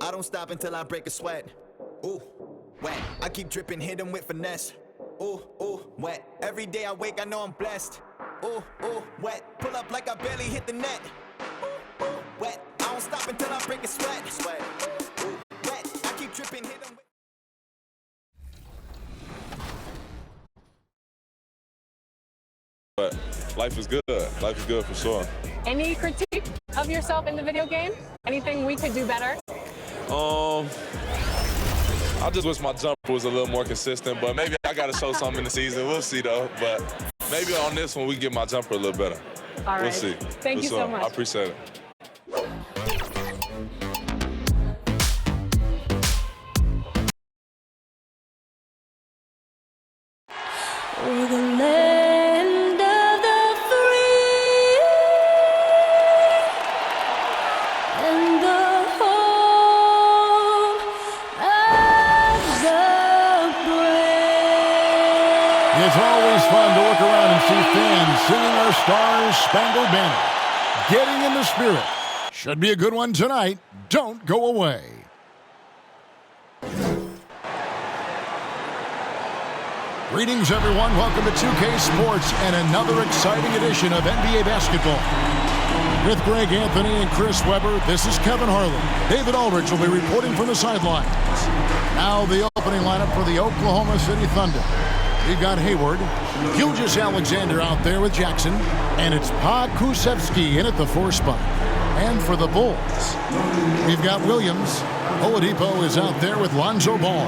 I don't stop until I break a sweat. Ooh, wet. I keep dripping, hit him with finesse. Ooh, wet. Every day I wake, I know I'm blessed. Ooh, wet. Pull up like I barely hit the net. Ooh, wet. I don't stop until I break a sweat. Ooh, wet. I keep dripping, hit him with. But life is good. Life is good for sure. Any critique of yourself in the video game? Anything we could do better? I just wish my jumper was a little more consistent, but maybe I got to show something in the season. We'll see, though. But maybe on this one, we get my jumper a little better. All right. We'll see. Thank you so much. I appreciate it. We're the land of the free and the home of the brave. It's always fun to look around and see fans singing our Stars Spangled Banner. Getting in the spirit. Should be a good one tonight. Don't go away. Greetings, everyone. Welcome to 2K Sports and another exciting edition of NBA basketball. With Greg Anthony and Chris Webber, this is Kevin Harlan. David Aldridge will be reporting from the sidelines. Now the opening lineup for the Oklahoma City Thunder. We've got Hayward, Gilgeous-Alexander out there with Jackson, and it's Pokusevski in at the 4 spot. And for the Bulls, we've got Williams. Oladipo is out there with Lonzo Ball.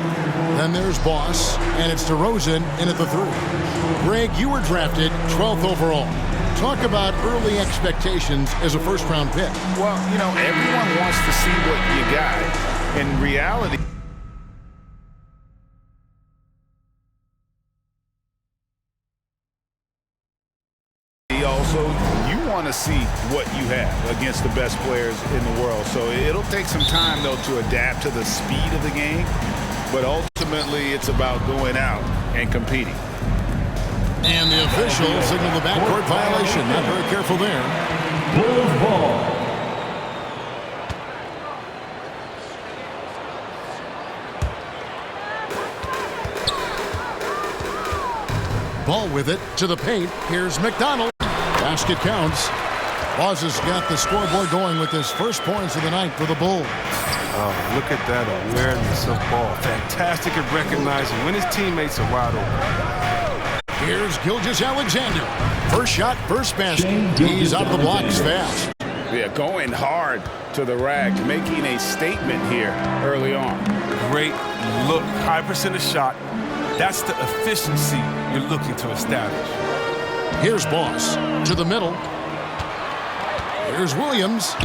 Then there's Boss, and it's DeRozan in at the 3. Greg, you were drafted 12th overall. Talk about early expectations as a first-round pick. Well, you know, everyone wants to see what you got. In reality, also, you want to see what you have against the best players in the world. So it'll take some time, though, to adapt to the speed of the game. But ultimately, it's about going out and competing. And the official signaled the backcourt violation. Not very careful there. Bulls ball. Ball with it to the paint. Here's McDonald. Basket counts. Boz has got the scoreboard going with his first points of the night for the Bulls. Oh, look at that awareness of ball. Fantastic at recognizing when his teammates are wide open. Here's Gilgeous-Alexander. First shot, first basket. He's out of the blocks fast. Yeah, going hard to the rack, making a statement here early on. Great look, high percentage shot. That's the efficiency you're looking to establish. Here's Boss to the middle. Here's Williams.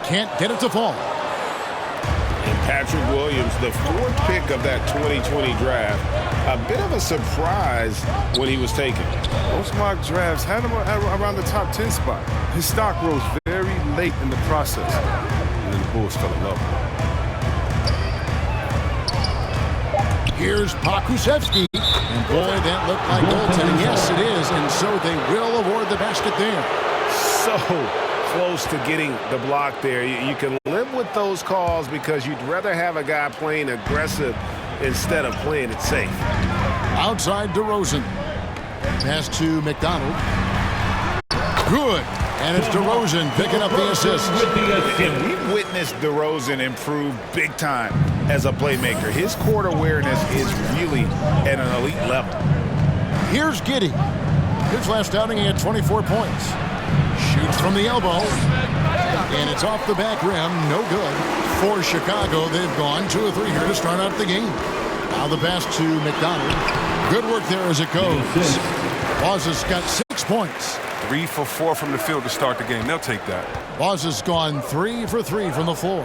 Can't get it to fall. And Patrick Williams, the 4th pick of that 2020 draft, a bit of a surprise when he was taken. Most mock drafts had him around the top 10 spot. His stock rose very late in the process, and then the Bulls fell in love with him. Here's Pokusevski. And boy, that looked like goaltending. Yes, it is. And so they will award the basket there. So close to getting the block there. You can live with those calls because you'd rather have a guy playing aggressive instead of playing it safe. Outside DeRozan. Pass to McDonald. Good. And it's DeRozan picking up the assist. And we've witnessed DeRozan improve big time as a playmaker. His court awareness is really at an elite level. Here's Giddey. His last outing, he had 24 points. Shoots from the elbow. And it's off the back rim. No good. For Chicago, they've gone 2 of 3 here to start out the game. Now the pass to McDonald. Good work there as it goes. Boz has got 6 points. 3 for 4 from the field to start the game. They'll take that. Boz has gone 3 for 3 from the floor.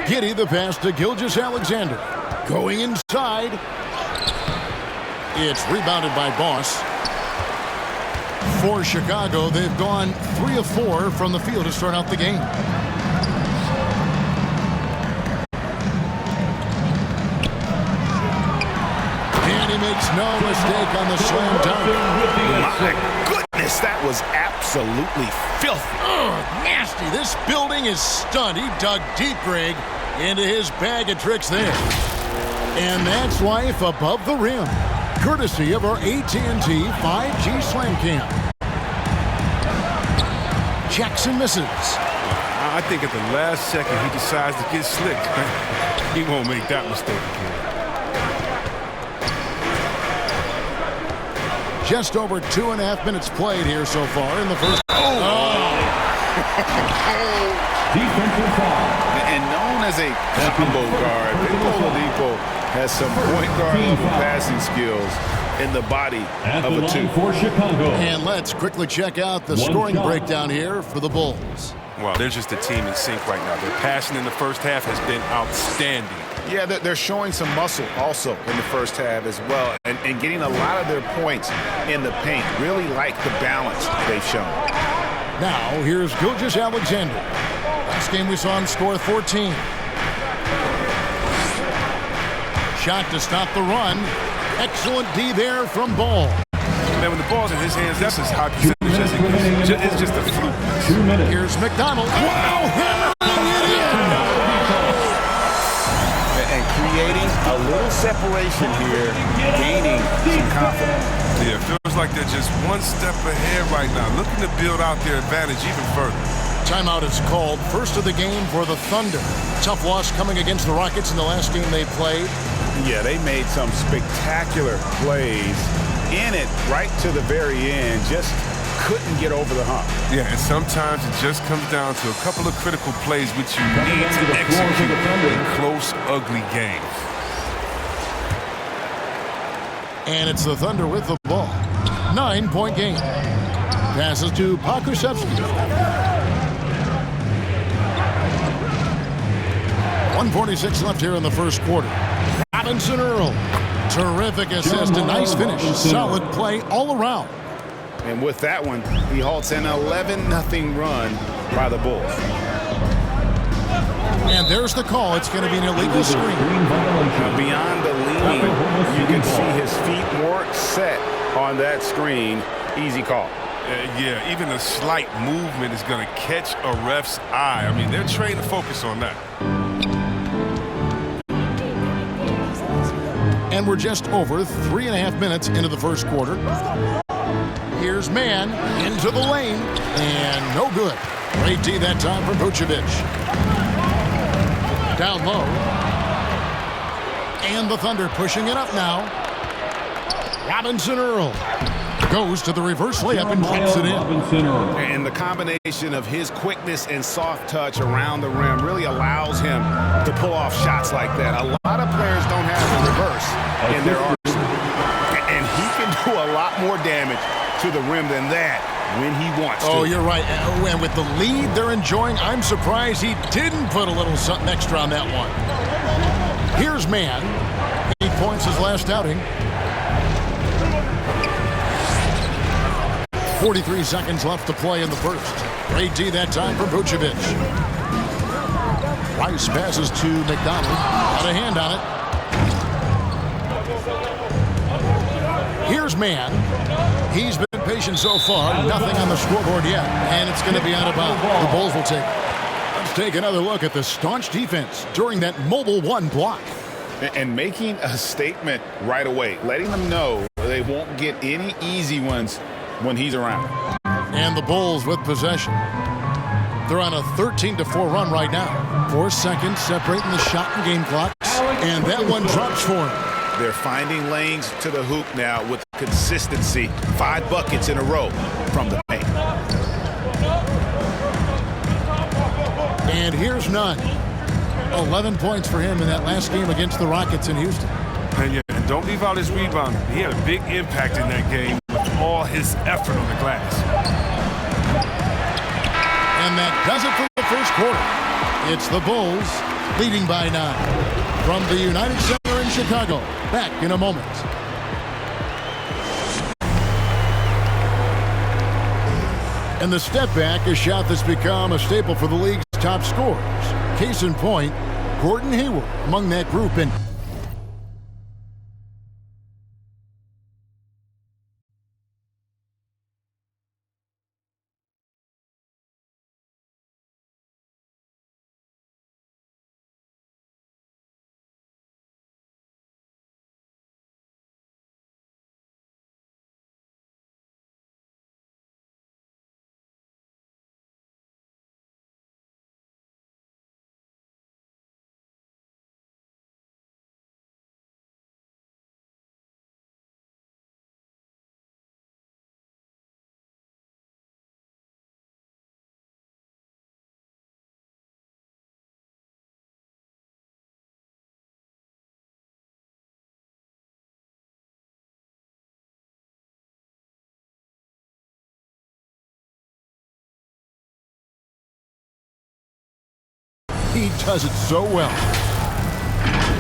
Giddey the pass to Gilgeous-Alexander. Going inside. It's rebounded by Boss. For Chicago, they've gone 3 of 4 from the field to start out the game. And he makes no mistake on the slam dunk. My goodness, Chris, that was absolutely filthy. Nasty. This building is stunned. He dug deep, Greg, into his bag of tricks there. And that's life above the rim, courtesy of our AT&T 5G Slam Cam. Jackson misses. I think at the last second he decides to get slick. He won't make that mistake again. Just over 2.5 minutes played here so far in the first. Defensive foul. And known as a combo guard, Victor Oladipo has some point guard level passing skills in the body At of the a two. line for Chicago. And let's quickly check out the One scoring shot. breakdown here for the Bulls. Well, they're just a team in sync right now. Their passing in the first half has been outstanding. Yeah, they're showing some muscle also in the first half as well, and getting a lot of their points in the paint. Really like the balance they've shown. Now, here's Gilgeous Alexander. Last game we saw him score 14. Shot to stop the run. Excellent D there from Ball. Man, when the ball's in his hands, that's as high percentage as it gets. It's just a fluke. 2 minutes. Here's McDonald. Wow, hammering it in. And creating a little separation here, gaining some confidence. Yeah, it feels like they're just one step ahead right now, looking to build out their advantage even further. Timeout is called. First of the game for the Thunder. Tough loss coming against the Rockets in the last game they played. Yeah, they made some spectacular plays in it right to the very end. Just couldn't get over the hump. Yeah, and sometimes it just comes down to a couple of critical plays which you need to execute in close, ugly games. And it's the Thunder with the ball. 9-point game. Passes to Pokusevski. 1:46 left here in the first quarter. Robinson Earl. Terrific assist, a nice finish. Solid play all around. And with that one, he halts an 11-0 run by the Bulls. And there's the call. It's going to be an illegal screen. Now, beyond the leaning, you can see his feet more set on that screen. Easy call. Yeah, even a slight movement is going to catch a ref's eye. I mean, they're trained to focus on that. And we're just over 3.5 minutes into the first quarter. Here's Mann into the lane, and no good. Great D that time from Vucevic. Down low. And the Thunder pushing it up now. Robinson Earl goes to the reverse layup and drops it in. And the combination of his quickness and soft touch around the rim really allows him to pull off shots like that. A lot of players don't have the reverse in their arsenal. And he can do a lot more damage to the rim than that when he wants to. Oh, you're right. And with the lead they're enjoying, I'm surprised he didn't put a little something extra on that one. Here's Mann. 8 points his last outing. 43 seconds left to play in the first. Great D that time for Vucevic. Rice passes to McDonald. Got a hand on it. Here's Mann. He's been patient so far. Nothing on the scoreboard yet. And it's going to be out of bounds. The Bulls will take it. Let's take another look at the staunch defense during that mobile one block. And making a statement right away, letting them know they won't get any easy ones when he's around. And the Bulls with possession. They're on a 13-4 run right now. 4 seconds separating the shot and game clocks. And that one drops for him. They're finding lanes to the hoop now with consistency. 5 buckets in a row from the paint. And here's Nunn. 11 points for him in that last game against the Rockets in Houston. And don't leave out his rebound. He had a big impact in that game with all his effort on the glass. And that does it for the first quarter. It's the Bulls leading by 9. From the United Center in Chicago. Back in a moment. And the step back, a shot that's become a staple for the league's top scorers. Case in point, Gordon Hayward among that group. And He does it so well.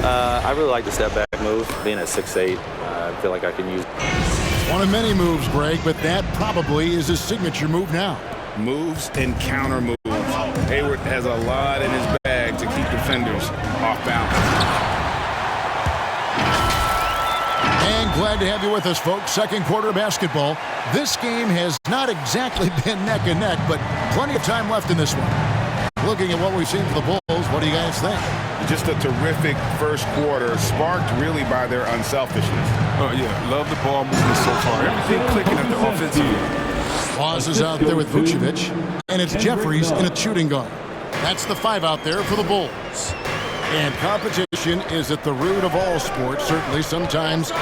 I really like the step back move. Being at 6'8", I feel like I can use. One of many moves, Greg, but that probably is his signature move now. Moves and counter moves. Hayward has a lot in his bag to keep defenders off balance. And glad to have you with us, folks. Second quarter basketball. This game has not exactly been neck and neck, but plenty of time left in this one. Looking at what we've seen for the Bulls, what do you guys think? Just a terrific first quarter, sparked really by their unselfishness. Oh, yeah. Love the ball movement so far. Everything clicking at the offensive end. Laws is out there with Vucevic, and it's Jeffries in a shooting guard. That's the 5 out there for the Bulls. And competition is at the root of all sports. Certainly, sometimes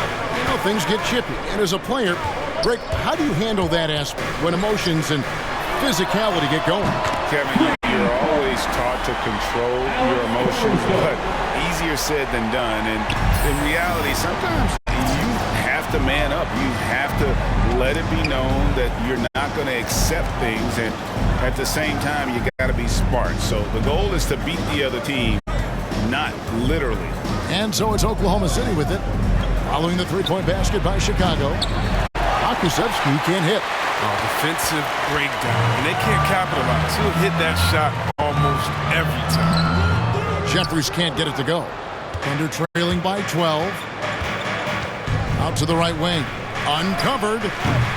things get chippy. And as a player, Greg, how do you handle that aspect when emotions and physicality get going? Kevin, you're always taught to control your emotions, but easier said than done. And in reality, sometimes you have to man up. You have to let it be known that you're not going to accept things. And at the same time, you got to be smart. So the goal is to beat the other team, not literally. And so it's Oklahoma City with it. Following the three-point basket by Chicago. Pokusevski can't hit. Defensive breakdown, and they can't capitalize. He'll hit that shot almost every time. Jeffries can't get it to go. Thunder trailing by 12. Out to the right wing. Uncovered,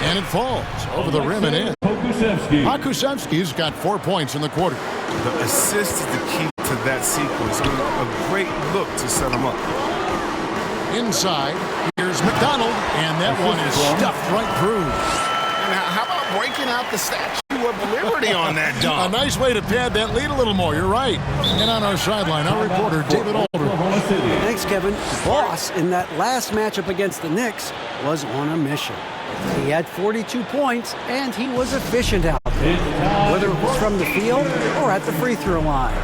and it falls over the rim and in. Pokusevski's got 4 points in the quarter. The assist is the key to that sequence. A great look to set him up. Inside, here's McDonald, and that one is stuffed right through. And how about breaking out the Statue of Liberty on that dunk? A nice way to pad that lead a little more. You're right. And on our sideline, our reporter, David Aldridge. Thanks, Kevin. Boss, in that last matchup against the Knicks, was on a mission. He had 42 points, and he was efficient out there, whether it was from the field or at the free throw line.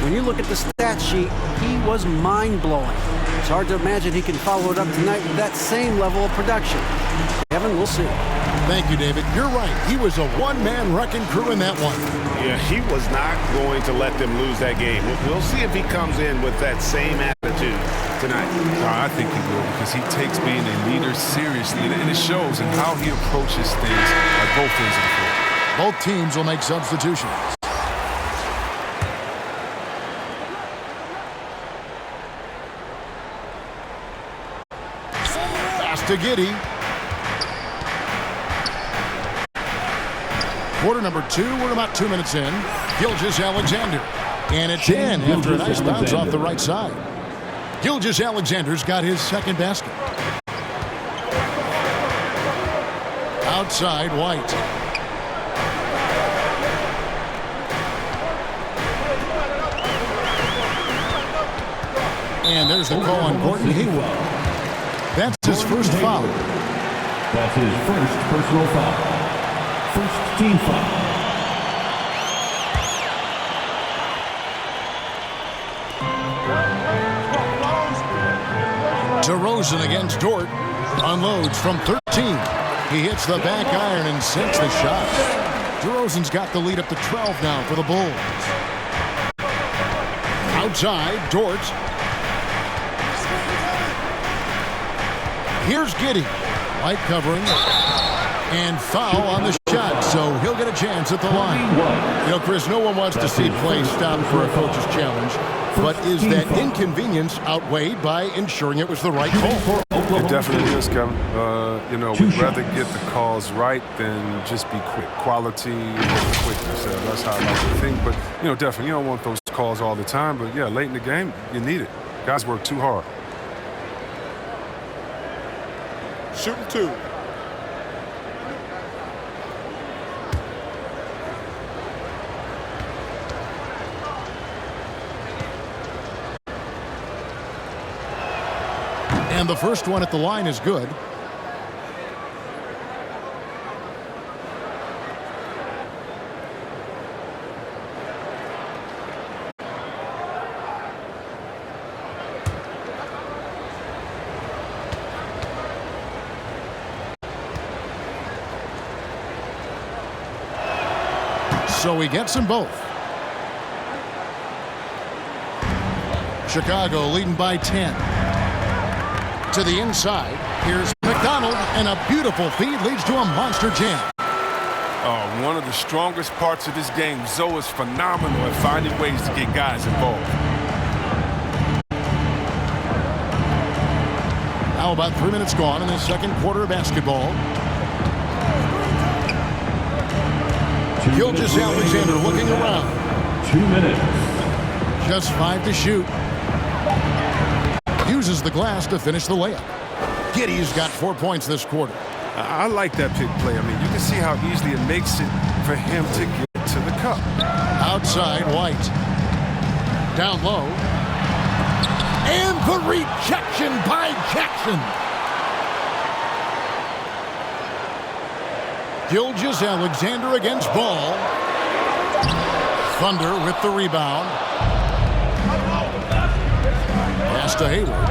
When you look at the stat sheet, he was mind-blowing. It's hard to imagine he can follow it up tonight with that same level of production. Kevin, we'll see. Thank you, David. You're right. He was a one-man wrecking crew in that one. Yeah, he was not going to let them lose that game. We'll see if he comes in with that same attitude tonight. I think he will, because he takes being a leader seriously, and it shows in how he approaches things at both ends of the floor. Both teams will make substitutions. Pass to Giddey. Quarter number 2, we're about 2 minutes in. Gilgeous-Alexander. And it's in after a nice bounce off the right side. Gilgeous-Alexander's got his second basket. Outside, White. And there's the call on Gordon Hayward. That's his first foul. That's his first personal foul. First team foul. DeRozan against Dort. Unloads from 13. He hits the back iron and sinks the shot. DeRozan's got the lead up to 12 now for the Bulls. Outside, Dort. Here's Giddey. White covering. And foul on the shot, so he'll get a chance at the line. You know, Chris, no one wants to see play stopped for a coach's challenge, but is that inconvenience outweighed by ensuring it was the right call? It definitely is, Kevin. We'd rather get the calls right than just be quick. Quality over quickness. That's how I like to think. But, definitely, you don't want those calls all the time. But, yeah, late in the game, you need it. Guys work too hard. Shooting 2. And the first one at the line is good. So he gets them both. Chicago leading by 10. To the inside, here's McDonald, and a beautiful feed leads to a monster jam. One of the strongest parts of this game, Zoe is phenomenal at finding ways to get guys involved. Now about 3 minutes gone in the second quarter of basketball. Gilgeous-Alexander looking around. 2 minutes. Just 5 to shoot. Uses the glass to finish the layup. Giddey's got 4 points this quarter. I like that pick play. I mean, you can see how easily it makes it for him to get to the cup. Outside, White. Down low. And the rejection by Jackson. Gilgeous-Alexander against Ball. Thunder with the rebound. Pass to Hayward.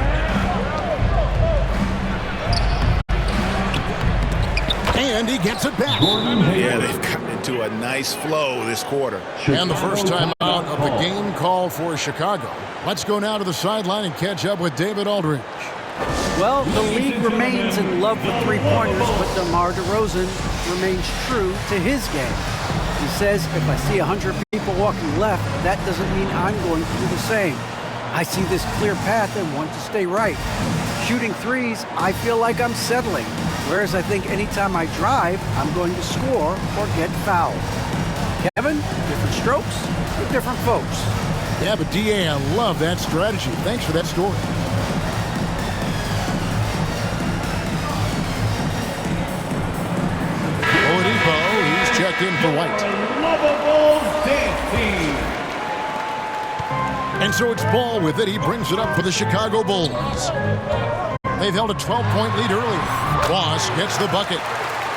And he gets it back. Yeah, they've gotten into a nice flow this quarter. And the first time out of the game called for Chicago. Let's go now to the sideline and catch up with David Aldridge. Well, the league remains in love with three-pointers, but DeMar DeRozan remains true to his game. He says, if I see 100 people walking left, that doesn't mean I'm going to do the same. I see this clear path and want to stay right. Shooting threes, I feel like I'm settling. Whereas I think anytime I drive, I'm going to score or get fouled. Kevin, different strokes for different folks. Yeah, but DA, I love that strategy. Thanks for that story. Oladipo, he's checked in for White. And so it's Ball with it. He brings it up for the Chicago Bulls. They've held a 12-point lead earlier. Boss gets the bucket.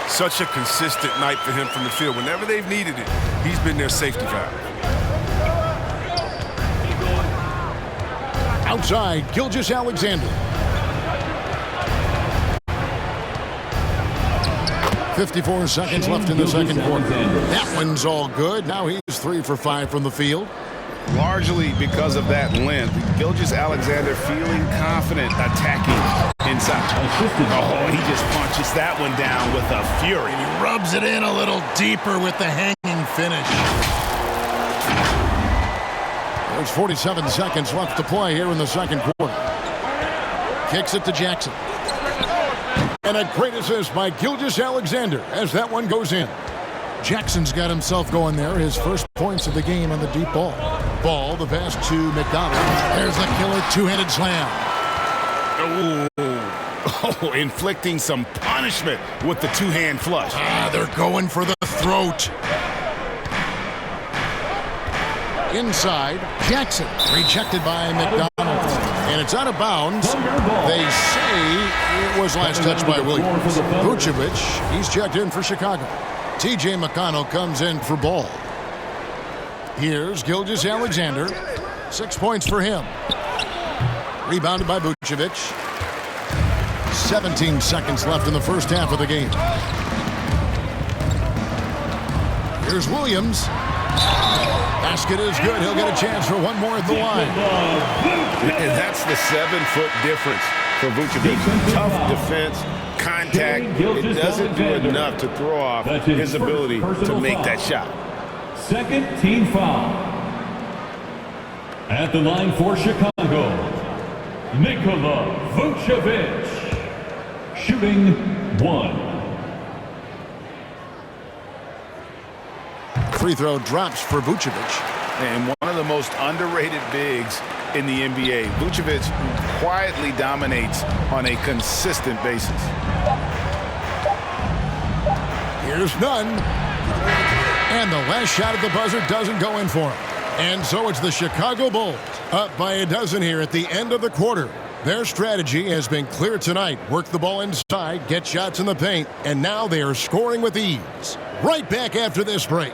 Such a consistent night for him from the field. Whenever they've needed it, he's been their safety valve. Outside, Gilgeous-Alexander. 54 seconds left in the second quarter. That one's all good. Now he's 3 for 5 from the field. Largely because of that length, Gilgeous-Alexander feeling confident attacking inside. Oh, he just punches that one down with a fury. He rubs it in a little deeper with the hanging finish. There's 47 seconds left to play here in the second quarter. Kicks it to Jackson. And a great assist by Gilgeous-Alexander as that one goes in. Jackson's got himself going there. His first points of the game on the deep ball. Ball, the pass to McDonald. There's the killer two-handed slam. Oh, inflicting some punishment with the two-hand flush. They're going for the throat. Inside, Jackson, rejected by McDonald. And it's out of bounds. They say it was last touched by Williams. Vucevic, he's checked in for Chicago. TJ McConnell comes in for Ball. Here's Gilgeous-Alexander. 6 points for him. Rebounded by Vucevic. 17 seconds left in the first half of the game. Here's Williams. Basket is good. He'll get a chance for one more at the line. And that's the 7-foot difference for Vucevic. Tough defense, contact. It doesn't do enough to throw off his ability to make that shot. Second team foul. At the line for Chicago, Nikola Vucevic. Shooting 1. Free throw drops for Vucevic. And one of the most underrated bigs in the NBA. Vucevic quietly dominates on a consistent basis. Here's none. And the last shot at the buzzer doesn't go in for him. And so it's the Chicago Bulls up by a dozen here at the end of the quarter. Their strategy has been clear tonight. Work the ball inside, get shots in the paint, and now they are scoring with ease. Right back after this break.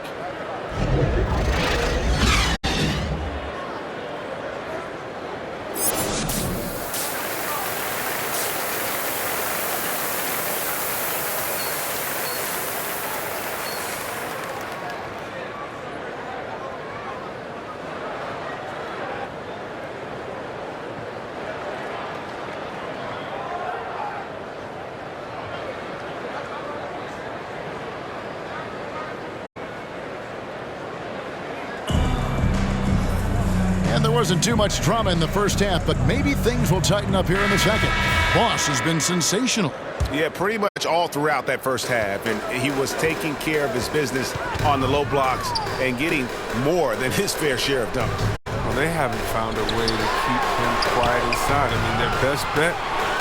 And there wasn't too much drama in the first half, but maybe things will tighten up here in the second. Boss has been sensational. Yeah, pretty much all throughout that first half, and he was taking care of his business on the low blocks and getting more than his fair share of dunks. Well, they haven't found a way to keep him quiet inside. I mean, their best bet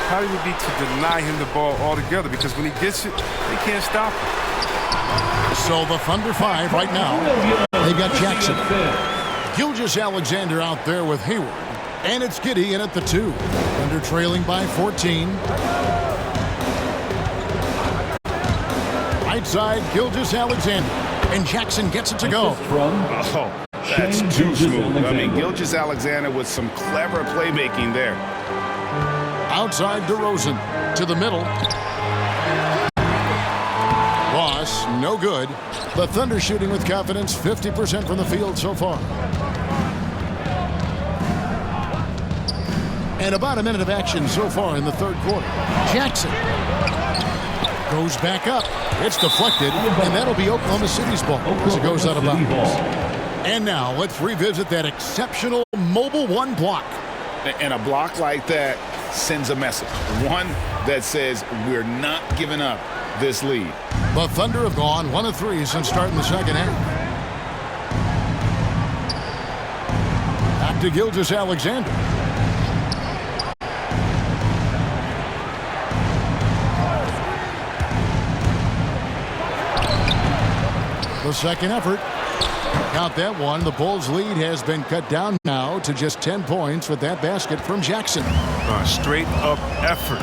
probably would be to deny him the ball altogether, because when he gets it, they can't stop him. So the Thunder 5 right now. They've got Jackson. Gilgeous-Alexander out there with Hayward. And it's Giddey in at the 2. Thunder trailing by 14. Right side, Gilgeous-Alexander. And Jackson gets it to go. Oh, that's too smooth. I mean, Gilgeous-Alexander with some clever playmaking there. Outside DeRozan to the middle. Ross, no good. The Thunder shooting with confidence, 50% from the field so far. And about a minute of action so far in the third quarter. Jackson goes back up. It's deflected, and that'll be Oklahoma City's ball as it goes out of bounds. And now let's revisit that exceptional Mobile One block. And a block like that sends a message. One that says we're not giving up this lead. The Thunder have gone 1 of 3 since starting the second half. Back to Gilgeous-Alexander. The second effort. Count that one. The Bulls' lead has been cut down now to just 10 points with that basket from Jackson. Straight up effort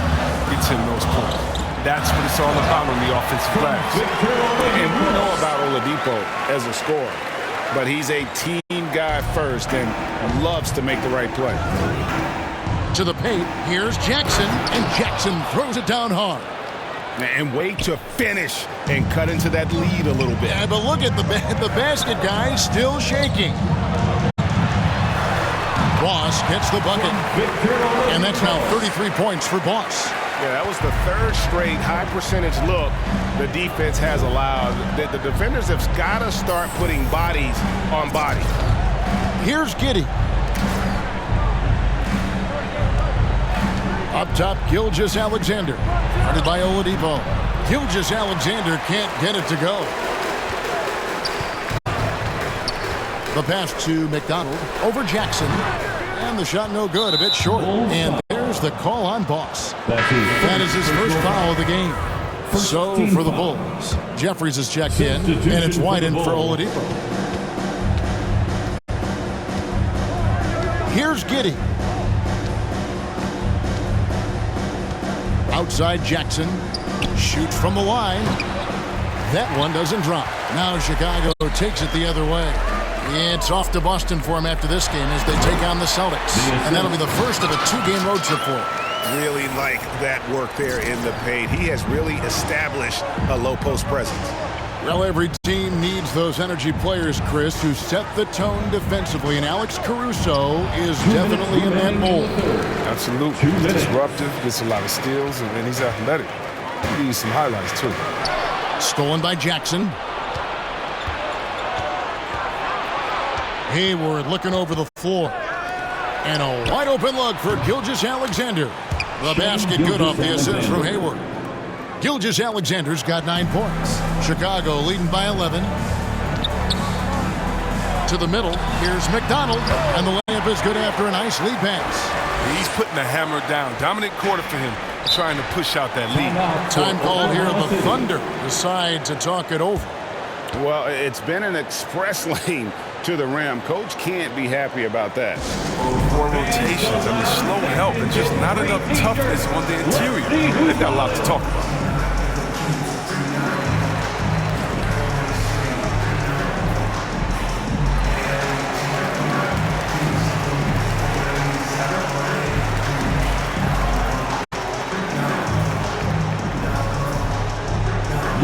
gets him those points. That's what it's all about on the offensive glass. And we know about Oladipo as a scorer, but he's a team guy first and loves to make the right play. To the paint, here's Jackson, and Jackson throws it down hard. And wait to finish and cut into that lead a little bit. Yeah, but look at the basket, guys, still shaking. Boss gets the bucket, and that's now 33 points for Boss. Yeah, that was the third straight high-percentage look the defense has allowed. The defenders have got to start putting bodies on bodies. Here's Giddey. Up top, Gilgeous-Alexander. Guarded by Oladipo. Gilgeous-Alexander can't get it to go. The pass to McDonald over Jackson. And the shot no good, a bit short. And there's the call on Boss. That is his first foul of the game. So for the Bulls, Jeffries has checked in, and it's Wyden for Oladipo. Here's Giddey. Outside Jackson. Shoots from the line. That one doesn't drop. Now Chicago takes it the other way. It's off to Boston for him after this game as they take on the Celtics. And that'll be the first of a 2-game road trip for him. Really like that work there in the paint. He has really established a low post presence. Well, every team needs those energy players, Chris, who set the tone defensively. And Alex Caruso is definitely in that mold. Absolutely. He's disruptive, gets a lot of steals, and then he's athletic. He needs some highlights, too. Stolen by Jackson. Hayward looking over the floor. And a wide open look for Gilgeous-Alexander. The basket good off the assist from Hayward. Gilgeous-Alexander's got 9 points. Chicago leading by 11. To the middle, here's McDonald. And the layup is good after a nice lead pass. He's putting the hammer down. Dominant quarter for him, trying to push out that lead. Time call here. The Thunder decide to talk it over. Well, it's been an express lane to the rim. Coach can't be happy about that. 4 rotations. I mean, slow help and just not enough toughness on the interior. They've got a lot to talk about.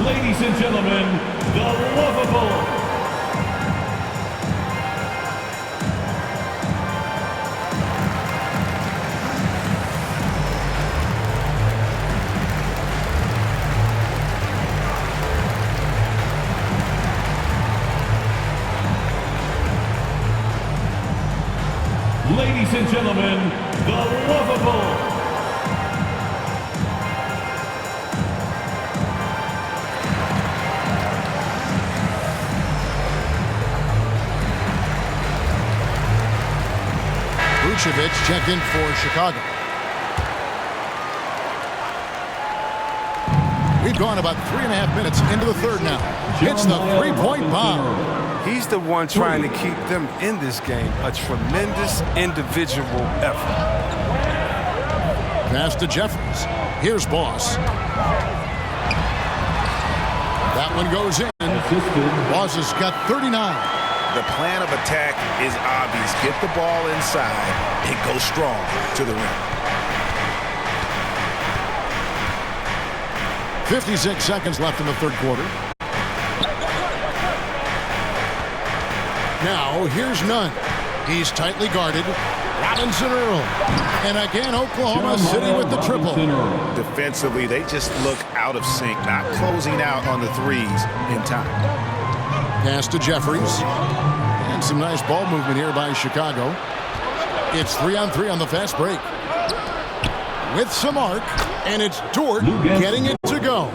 Ladies and gentlemen, the Lovable. Ladies and gentlemen, the Lovable. Vucevic checked in for Chicago. We've gone about 3.5 minutes into the third now. It's the three-point bomb. He's the one trying to keep them in this game. A tremendous individual effort. Pass to Jeffries. Here's Boss. That one goes in. Boss has got 39. The plan of attack is obvious. Get the ball inside and go strong to the rim. 56 seconds left in the third quarter. Now, here's Nunn. He's tightly guarded. Robinson Earl. And again, Oklahoma City with the triple. Defensively, they just look out of sync, not closing out on the threes in time. Pass to Jeffries. And some nice ball movement here by Chicago. It's 3-on-3 on the fast break. With some arc, and it's Dort getting it to go.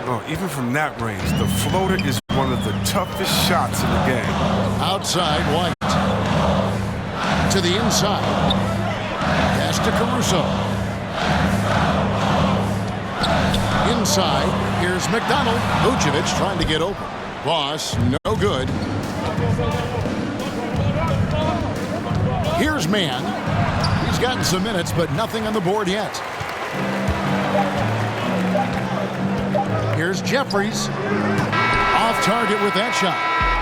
Oh, even from that range, the floater is one of the toughest shots in the game. Outside, White. To the inside. Pass to Caruso. Inside, here's McDonald. Vucevic trying to get open. Boss, no good. Here's Mann. He's gotten some minutes, but nothing on the board yet. Here's Jeffries. Off target with that shot.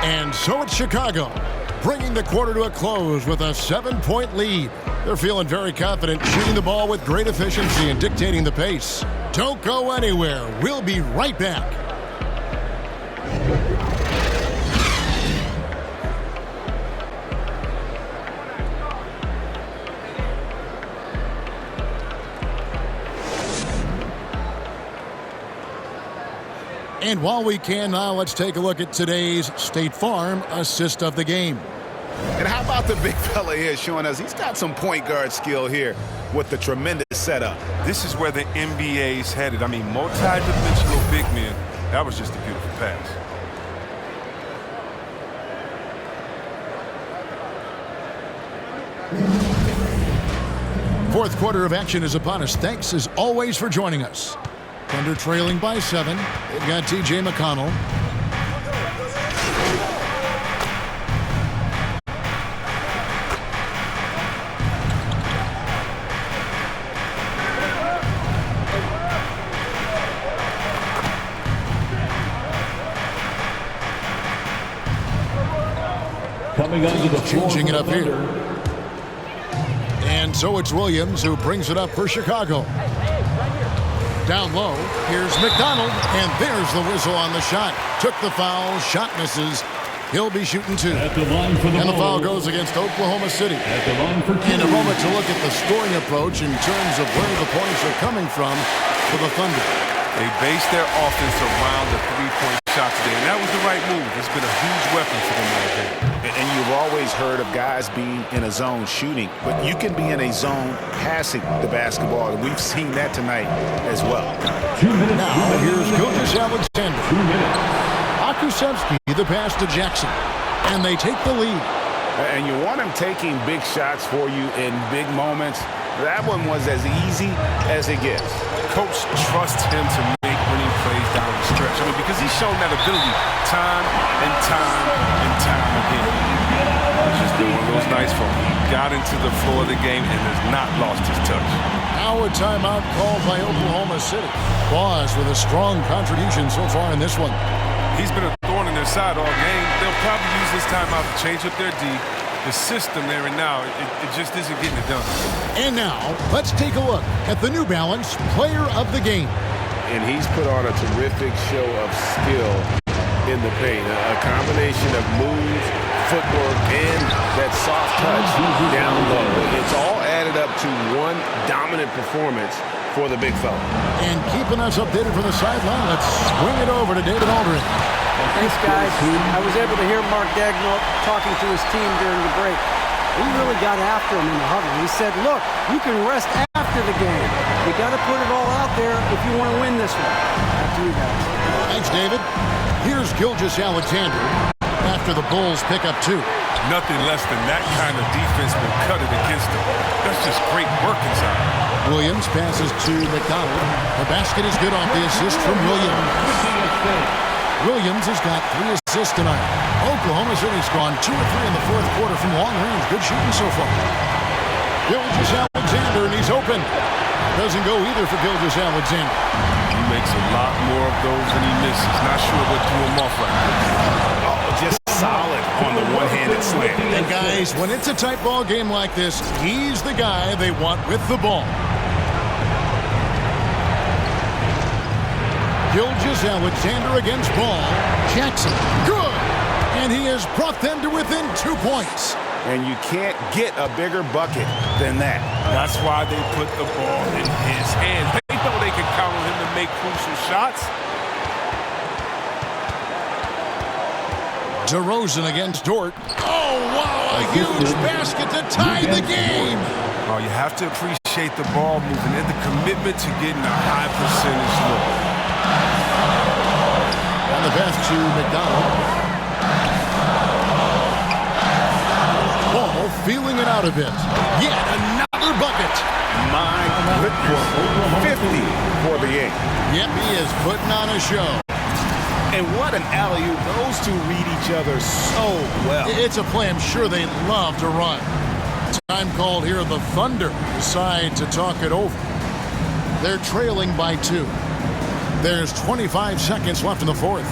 And so it's Chicago, bringing the quarter to a close with a 7-point lead. They're feeling very confident, shooting the ball with great efficiency and dictating the pace. Don't go anywhere. We'll be right back. And while we can now, let's take a look at today's State Farm assist of the game. And how about the big fella here showing us he's got some point guard skill here with the tremendous setup. This is where the NBA's headed. I mean, multi-dimensional big men. That was just a beautiful pass. Fourth quarter of action is upon us. Thanks, as always, for joining us. Thunder trailing by 7. They've got T.J. McConnell. Coming onto the floor. Changing it up here. And so it's Williams who brings it up for Chicago. Down low, here's McDonald, and there's the whistle on the shot. Took the foul, shot misses. He'll be shooting 2. At the line for the and the foul goes against Oklahoma City. At the line for 2. In a moment to look at the scoring approach in terms of where the points are coming from for the Thunder. They based their offense around the three-point shot today, and that was the right move. It's been a huge weapon for them all day. And you've always heard of guys being in a zone shooting, but you can be in a zone passing the basketball, and we've seen that tonight as well. 2 minutes. Now here's Gilgeous Alexander. 2 minutes. Akusevsky, the pass to Jackson, and they take the lead. And you want him taking big shots for you in big moments. That one was as easy as it gets. Coach trusts him to make winning plays down the stretch. I mean, because he's shown that ability time and time and time again. It's just been one of those nights for him. He got into the floor of the game and has not lost his touch. Now a timeout called by Oklahoma City. Boss with a strong contribution so far in this one. He's been a thorn in their side all game. They'll probably use this timeout to change up their D. The system there and now, it just isn't getting it done. And now, let's take a look at the New Balance Player of the Game. And he's put on a terrific show of skill in the paint. A combination of moves, footwork, and that soft touch down low. It's all added up to one dominant performance for the big fella. And keeping us updated from the sideline, let's swing it over to David Aldridge. Thanks, guys. I was able to hear Mark Daigneault talking to his team during the break. he really got after him in the huddle. He said, look, you can rest after the game. You got to put it all out there if you want to win this one. Back to you guys. Thanks, David. Here's Gilgeous-Alexander after the Bulls pick up 2. Nothing less than that kind of defense will cut it against them. That's just great work inside. Williams passes to McDonald. The basket is good off the assist from Williams. Williams has got 3 assists tonight. Oklahoma City's gone 2 or 3 in the fourth quarter from long range. Good shooting so far. Gilgeous-Alexander, and he's open. Doesn't go either for Gilgeous-Alexander. He makes a lot more of those than he misses. Not sure what threw him off right now. Oh, just solid on the one-handed slam. And guys, when it's a tight ball game like this, he's the guy they want with the ball. Gilgeous-Alexander against Ball. Jackson, good! And he has brought them to within 2 points. And you can't get a bigger bucket than that. That's why they put the ball in his hands. They know they can count on him to make crucial shots. DeRozan against Dort. Oh, wow, a huge basket to tie the game. Oh, you have to appreciate the ball moving and the commitment to getting a high percentage look. On the pass to McDonald. Ball feeling it out a bit. Yet another bucket. My good one. 50 for the 8. Yep, he is putting on a show. And what an alley-oop. Those two read each other so well. It's a play I'm sure they love to run. Time called here. The Thunder decide to talk it over. They're trailing by 2. There's 25 seconds left in the fourth.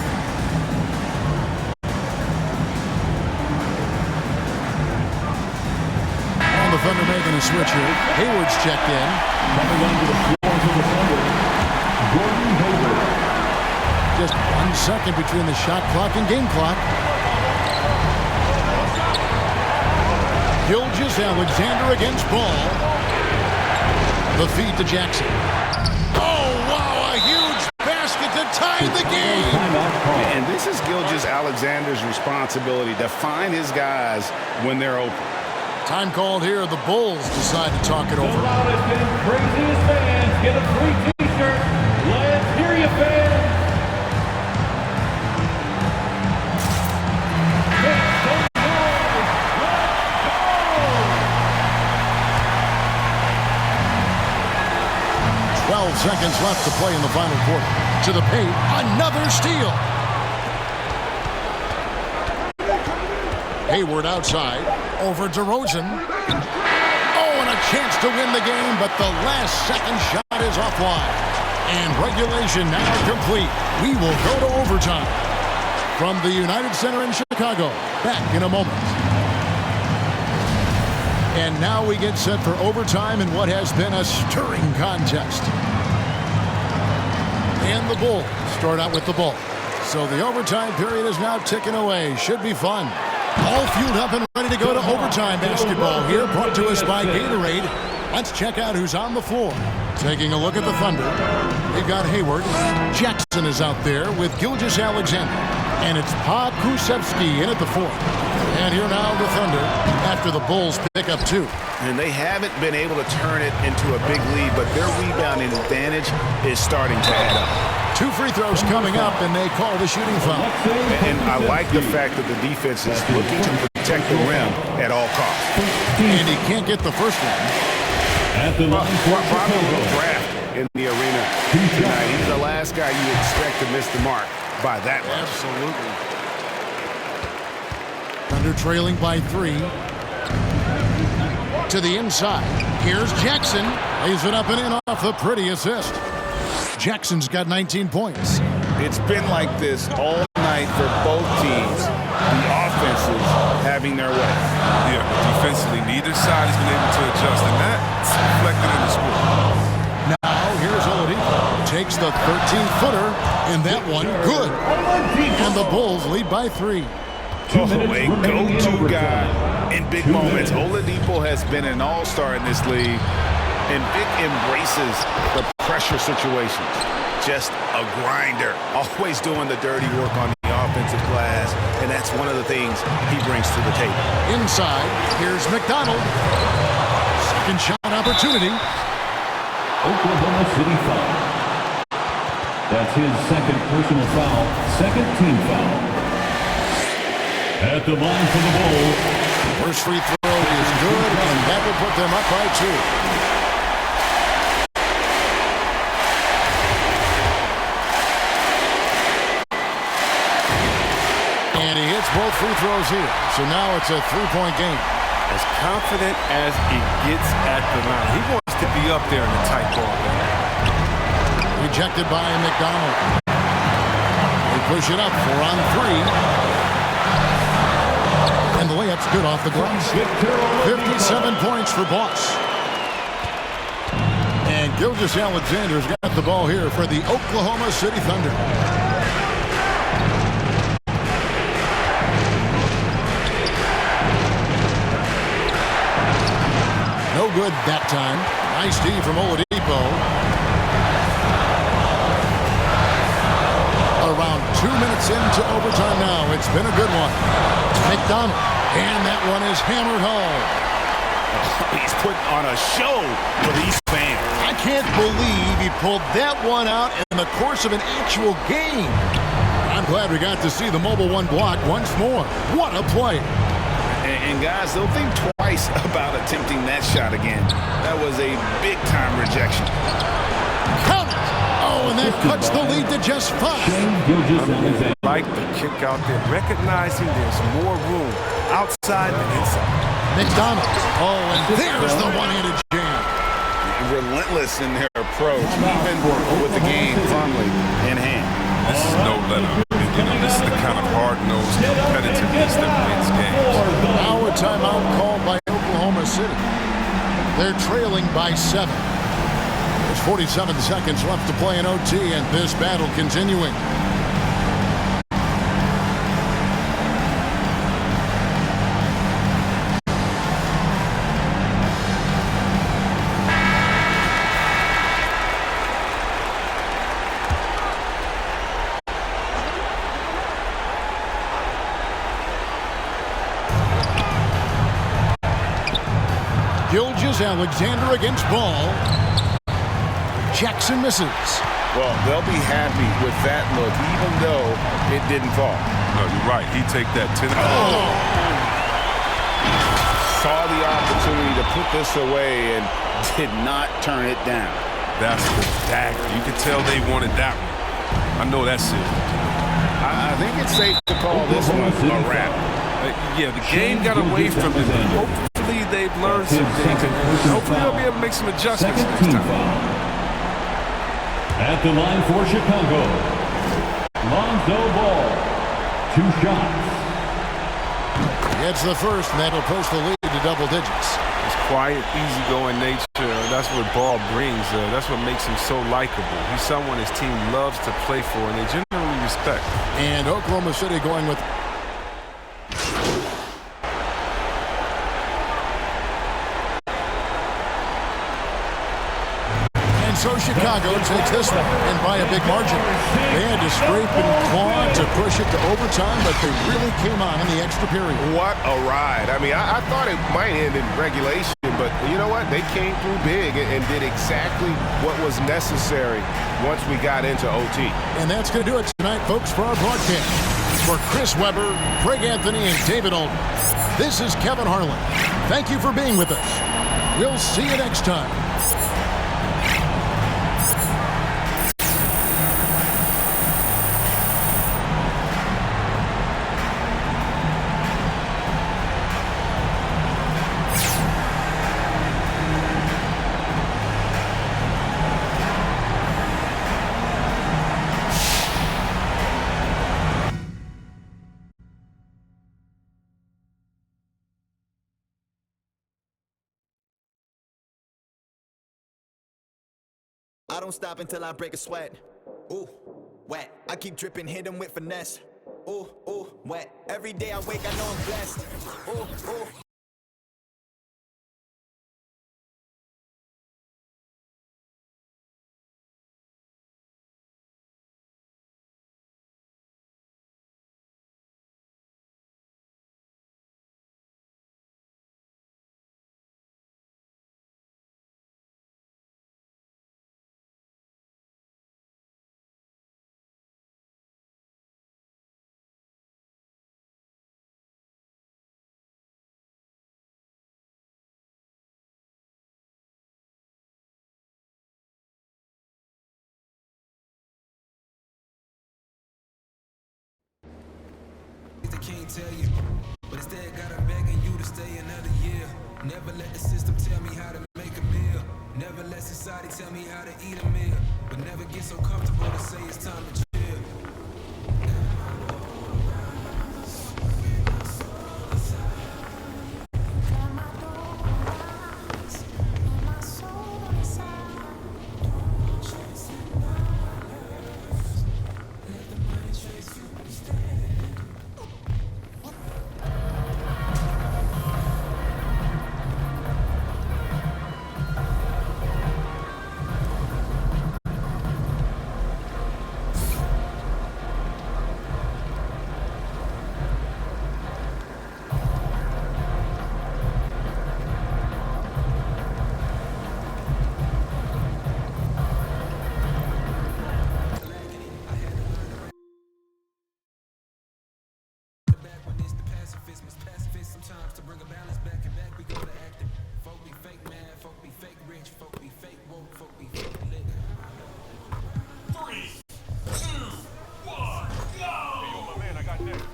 And the Thunder making a switch here. Hayward's checked in. Coming onto the floor for the Thunder, Gordon Hayward. Just 1 second between the shot clock and game clock. Gilgeous-Alexander against Ball. The feed to Jackson. Oh, wow, a huge basket to tie the game. And this is Gilgeous-Alexander's responsibility to find his guys when they're open. Time called here. The Bulls decide to talk it over. The loudest and craziest fans get a free T-shirt. Let's hear you, fans. 12 seconds left to play in the final quarter. To the paint, another steal. Hayward outside, over DeRozan. Oh, and a chance to win the game, but the last second shot is offline. And regulation now complete. We will go to overtime. From the United Center in Chicago, back in a moment. And now we get set for overtime in what has been a stirring contest. And the Bulls start out with the ball. So the overtime period is now ticking away. Should be fun. All fueled up and ready to go to overtime basketball here, brought to us by Gatorade. Let's check out who's on the floor. Taking a look at the Thunder, they've got Hayward. Jackson is out there with Gilgeous-Alexander. And it's Pod Krusevsky in at the 4th. And here now the Thunder after the Bulls pick up 2. And they haven't been able to turn it into a big lead, but their rebounding advantage is starting to add up. 2 free throws coming up, and they call the shooting foul. And I like the fact that the defense is looking to protect the rim at all costs. And he can't get the first one. At the line for probably a little draft in the arena tonight. He's the last guy you expect to miss the mark by that much. Absolutely. Thunder trailing by 3. To the inside. Here's Jackson. Lays it up and in off the pretty assist. Jackson's got 19 points. It's been like this all night for both teams. The offenses having their way. Yeah, defensively, neither side has been able to adjust, and that's reflected in the score. Now, here's Oladipo. Takes the 13-footer, and that one, good. And the Bulls lead by 3. A go-to guy in big moments. Oladipo has been an all-star in this league, and Vic embraces the pressure situations. Just a grinder, always doing the dirty work on the offense. offensive glass, and that's one of the things he brings to the table. Inside, here's McDonald. Second shot opportunity. Oklahoma City foul. That's his second personal foul, second team foul. At the line for the Bulls. First free throw is good, and that will put them up by 2. And he hits both free throws here. So now it's a 3-point game. As confident as he gets at the line. He wants to be up there in the tight ball game. Rejected by McDonald. They push it up 4 on 3. And the layup's good off the glass. 57 points for Boss. And Gilgeous-Alexander's got the ball here for the Oklahoma City Thunder. No good that time. Nice D from Oladipo. Around 2 minutes into overtime now. It's been a good one. McDonald. And that one is hammered home. He's putting on a show for these fans. I can't believe he pulled that one out in the course of an actual game. I'm glad we got to see the Mobile One block once more. What a play. And guys, don't think twice about attempting that shot again. That was a big-time rejection. Count it! Oh, and that cuts the lead to just 5. I like the kick out there, recognizing there's more room outside than inside. McDonald. Oh, and there's the one-handed jam. Relentless in their approach, even with the game firmly in hand. This is no let-up. This is the kind of hard-nosed competitiveness that wins games. Now a timeout called by Oklahoma City. They're trailing by 7. There's 47 seconds left to play in OT, and this battle continuing. Gilgeous-Alexander against Ball. Jackson misses. Well, they'll be happy with that look, even though it didn't fall. No, you're right. He take that 10. Saw the opportunity to put this away and did not turn it down. That's the dagger. You could tell they wanted that one. I know that's it. I think it's safe to call this one a wrap. Yeah, the game got away from them. Hopefully they've learned some things. Hopefully they'll be able to make some adjustments next time. At the line for Chicago, Lonzo Ball. 2 shots. Gets the first, and that'll push the lead to double digits. His quiet, easygoing nature, that's what Ball brings. That's what makes him so likable. He's someone his team loves to play for, and they generally respect. And Oklahoma City going with... So Chicago takes this one, and by a big margin. They had to scrape and claw to push it to overtime, but they really came on in the extra period. What a ride. I mean, I thought it might end in regulation, but you know what? They came through big and did exactly what was necessary once we got into OT. And that's going to do it tonight, folks, for our broadcast. For Chris Webber, Greg Anthony, and David Alden, this is Kevin Harlan. Thank you for being with us. We'll see you next time. I don't stop until I break a sweat. Ooh, wet. I keep dripping, hit 'em with finesse. Ooh, wet. Every day I wake, I know I'm blessed. Ooh. tell you. But instead got her begging you to stay another year. Never let the system tell me how to make a meal. Never let society tell me how to eat a meal. But never get so comfortable to say it's time to chill. Sometimes to bring a balance back and back, we go to acting. Folk be fake mad, folk be fake rich, folk be fake woke, folk be fake lit. 3, 2, 1, go! Hey, yo, my man, I got next.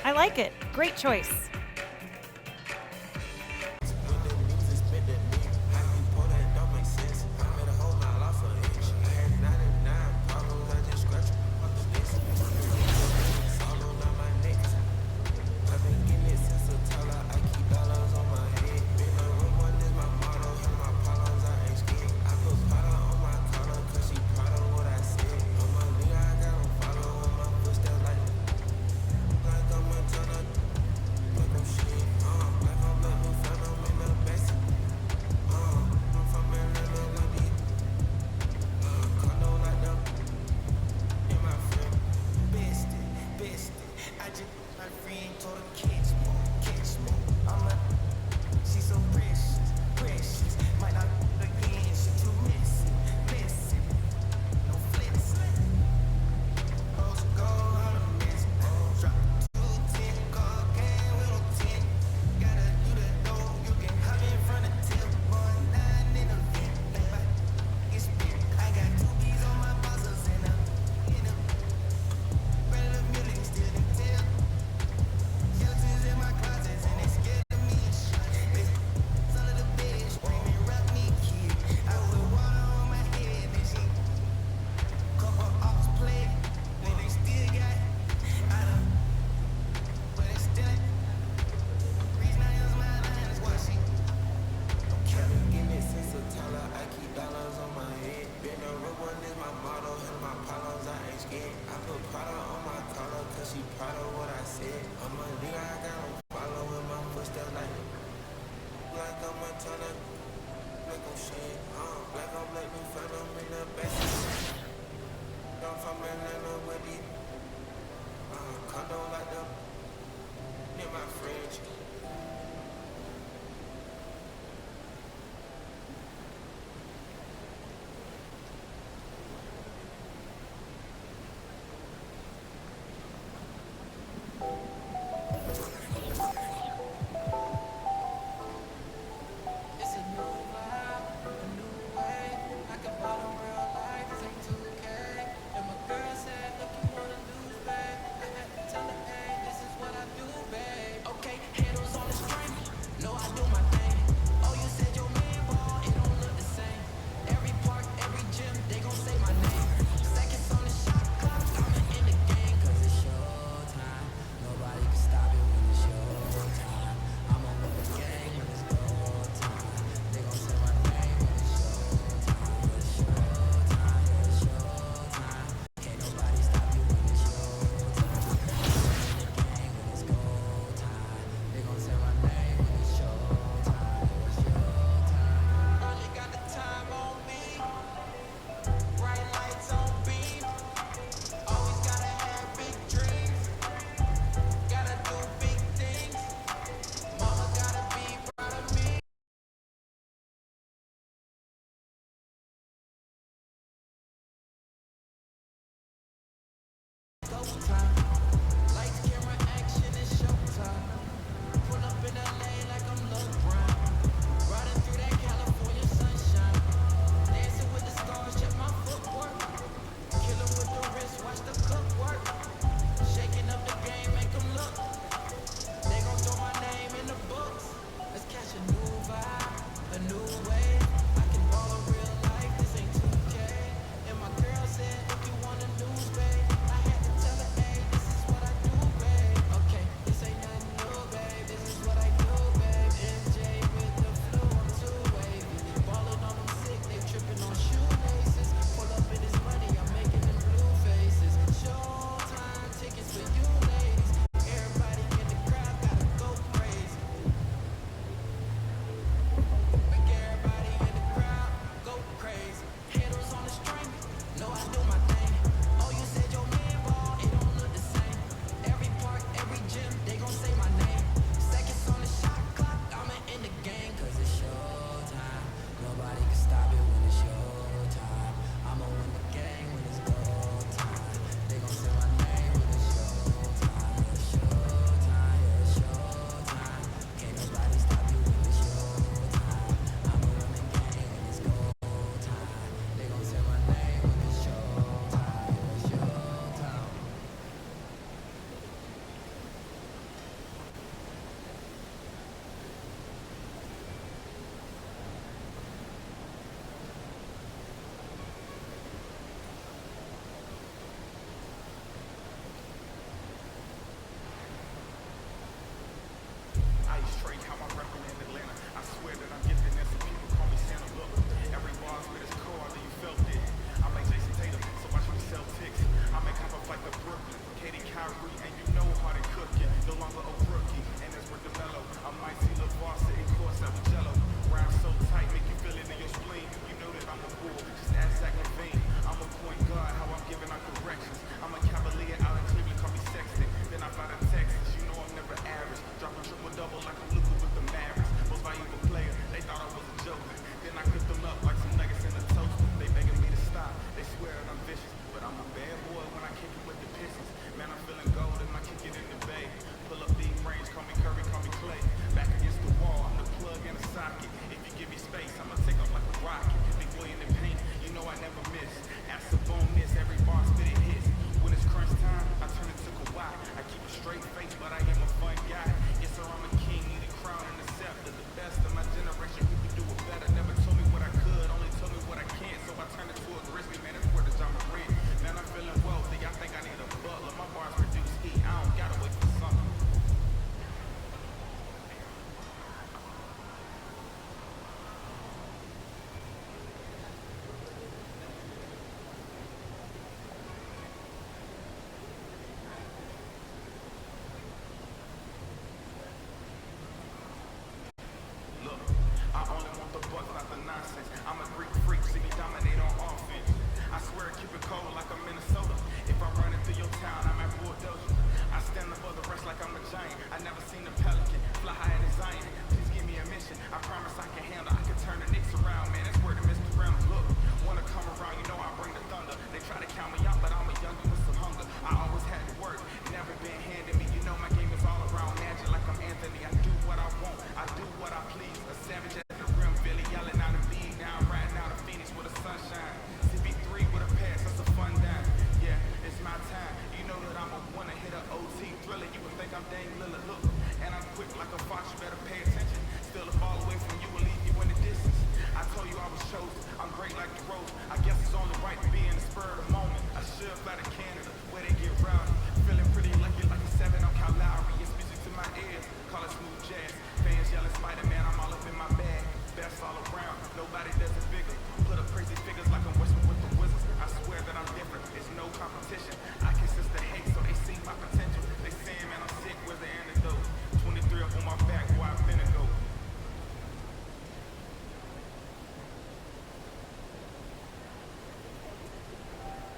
I like it. Great choice.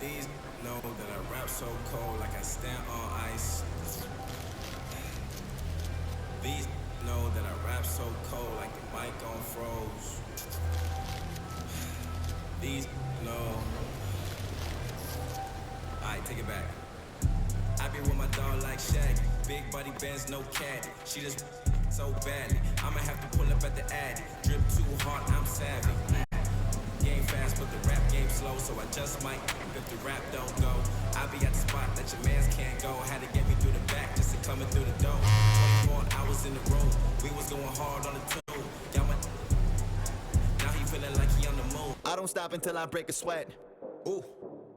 These know that I rap so cold like I stand on ice. These know that I rap so cold like the mic on froze. These know. Alright, take it back. I be with my dog like Shaq. Big body bands, no cat. She just so badly. I'ma have to pull up at the ad. Drip too hard, I'm savvy. Game fast, but the rap game slow, so I just might if the rap don't go. I be at the spot that your mans can't go. Had to get me through the back just to coming through the door. 24 hours in the room, we was going hard on the tune. Y'all now he feeling like he on the moon. I don't stop until I break a sweat. Ooh,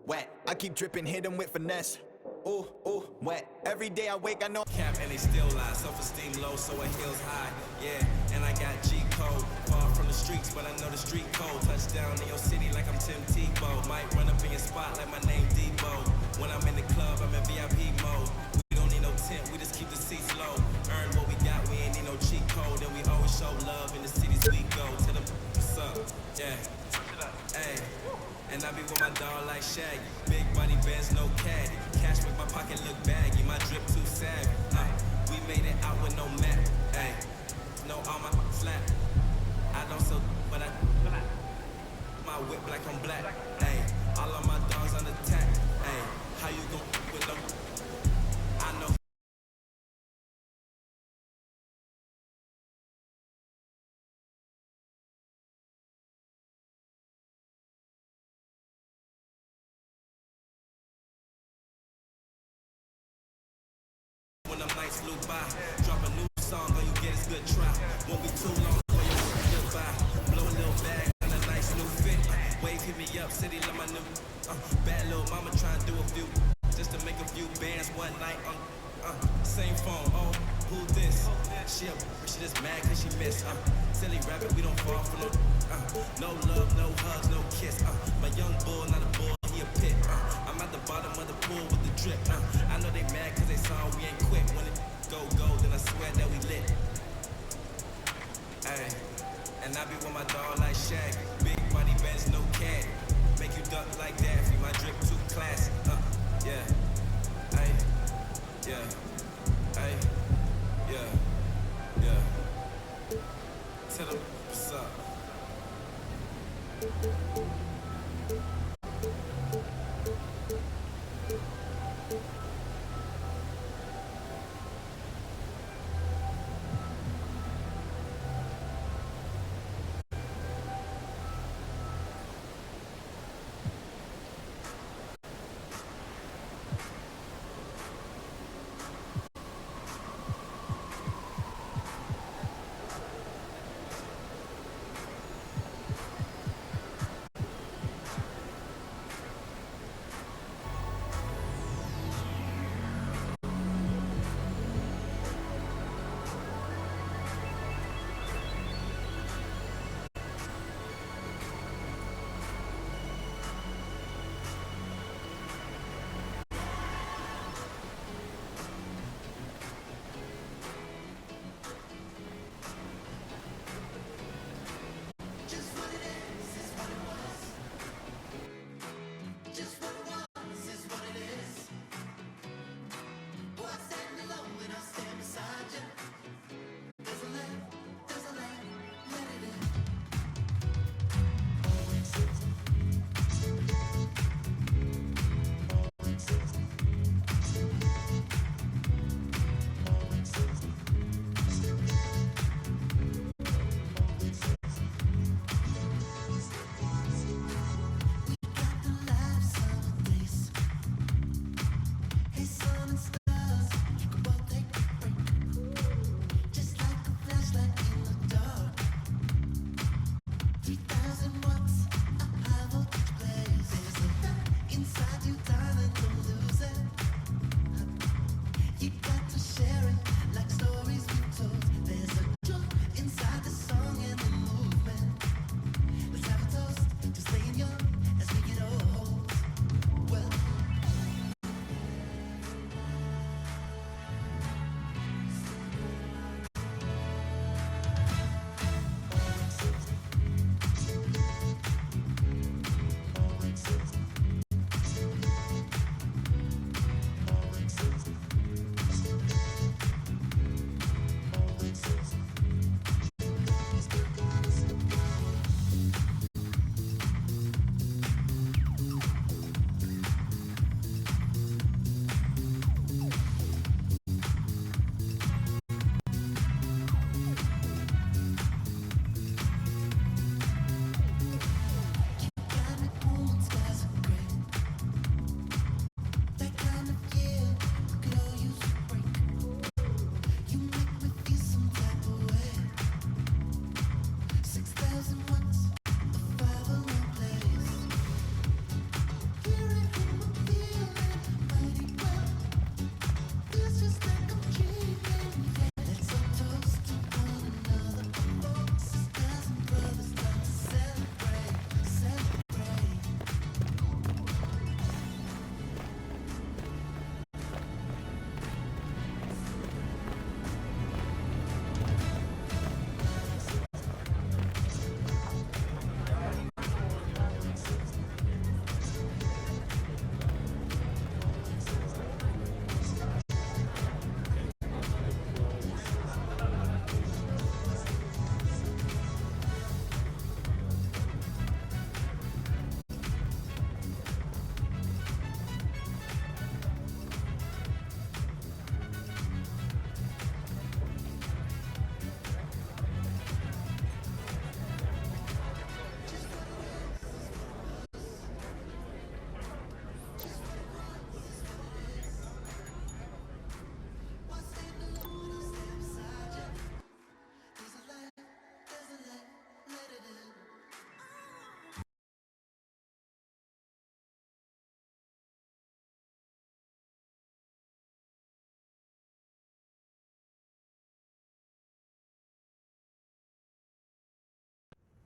wet. I keep dripping, hit him with finesse. Ooh, ooh, wet. Every day I wake, I know. Cap and they still lie. Self-esteem low, so it heels high. Yeah, and I got G-code. Far from the streets, but I know the street code. Touchdown in your city like I'm Tim Tebow. Might run up in your spot like my name Debo. When I'm in the club, I'm in VIP mode. We don't need no tent, we just keep the seats low. Earn what we got, we ain't need no cheat code. And we always show love in the cities we go. Tell them what's up, yeah. Hey. And I be with my dog like Shaggy. Big body bands, no caddy. Cash make my pocket look baggy. My drip too savvy. We made it out with no map. Ay, no armor, slap. I don't so, but I my whip like I'm black. Ay, all of my dogs on attack. Ay, how you gon' with no? I know. When the nights flew by, drop a new song, all you get is good try. Won't be too long for you goodbye. Blow a little bag on a nice new fit. Wave hit me up, city love my new. Bad little mama trying to do a few, just to make a few bands one night. Same phone. Oh, who this? She just mad 'cause she missed. Silly rabbit, we don't fall for no love, no hugs, no kiss. My young bull, not a bull, he a pit. I'm at the bottom of the pool with the drip. I know they mad 'cause they saw we ain't quit. When it go gold, then I swear that we lit. Ay, and I be with my dog like Shaq. Big money bands, no caddy. Make you duck like Daffy. My drip too classy. Yeah. Ay, yeah. Ay, yeah. Yeah. Tell them what's up.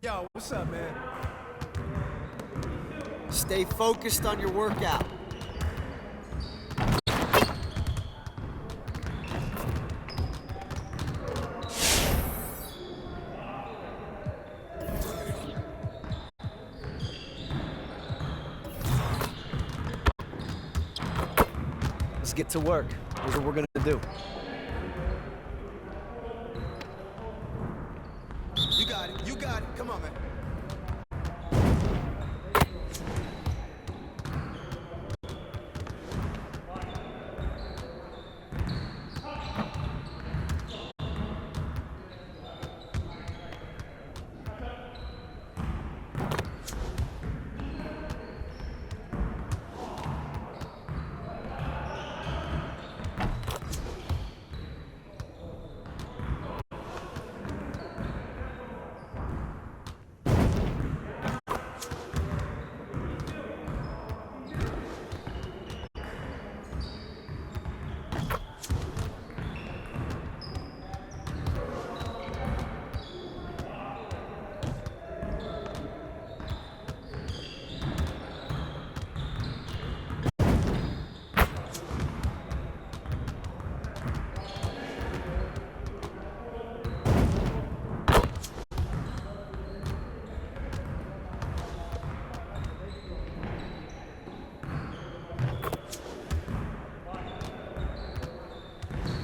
Yo, what's up, man? Stay focused on your workout. Let's get to work. Here's what we're gonna do. You got it. You got it. Come on, man.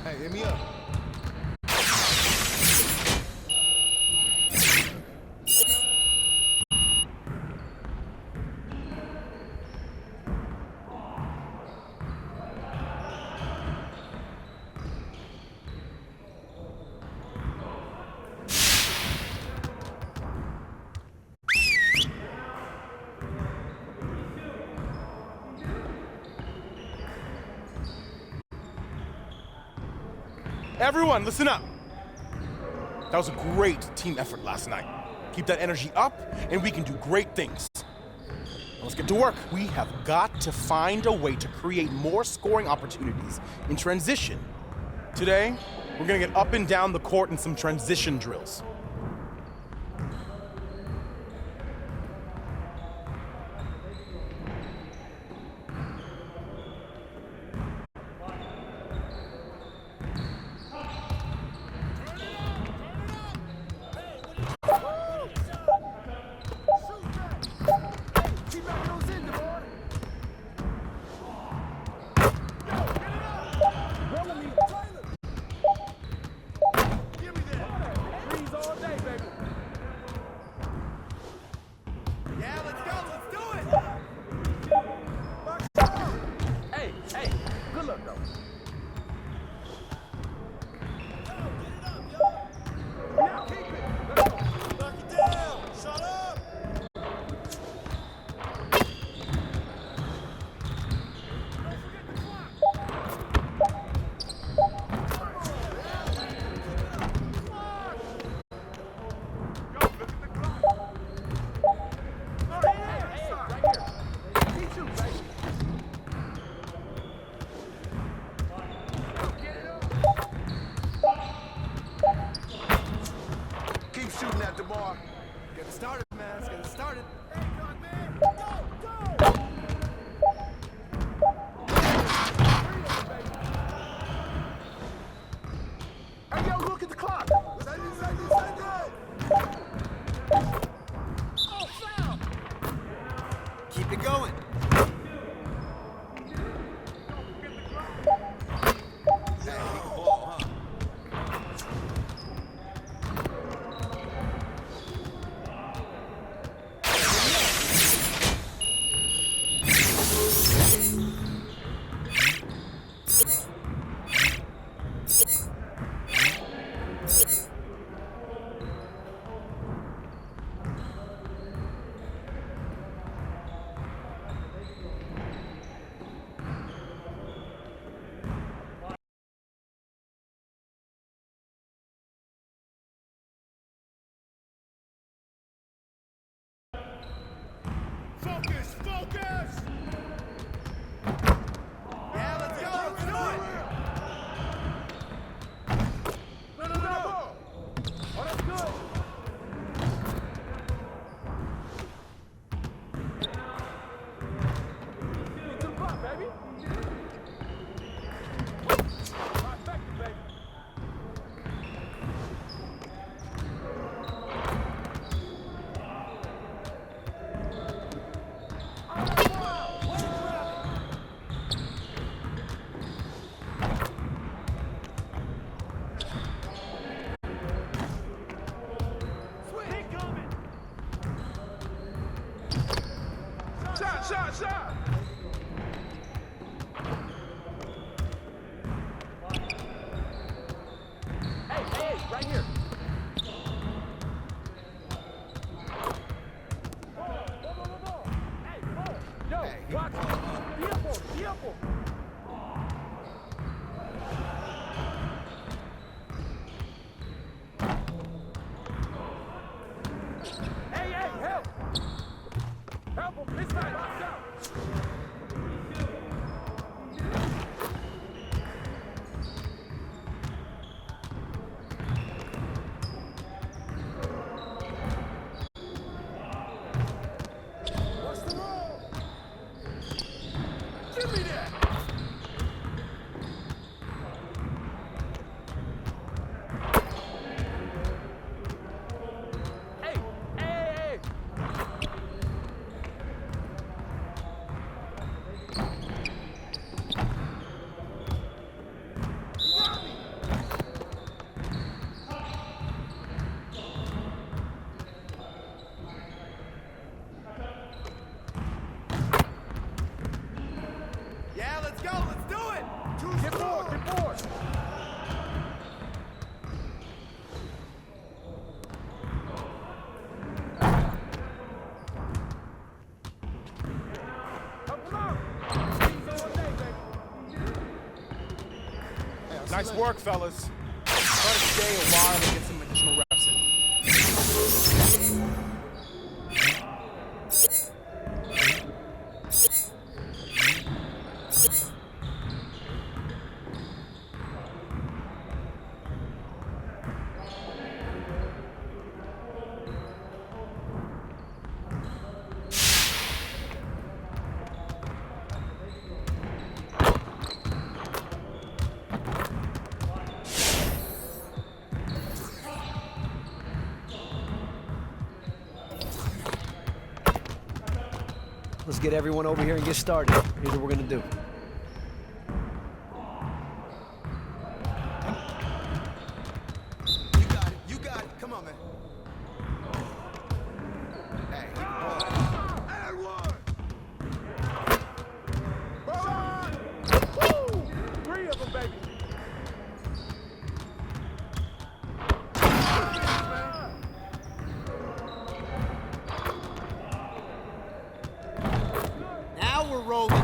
Hey, hit me up. Everyone, listen up. That was a great team effort last night. Keep that energy up, and we can do great things. Now let's get to work. We have got to find a way to create more scoring opportunities in transition. Today, we're gonna get up and down the court in some transition drills. Keep it going. Right here. Nice work, fellas. Try to stay a while and get some additional reps in. Let's get everyone over here and get started. Here's what we're gonna do. You got it. Come on, man. Hey, and one. Woo! 3 of them, baby. Now we're rolling.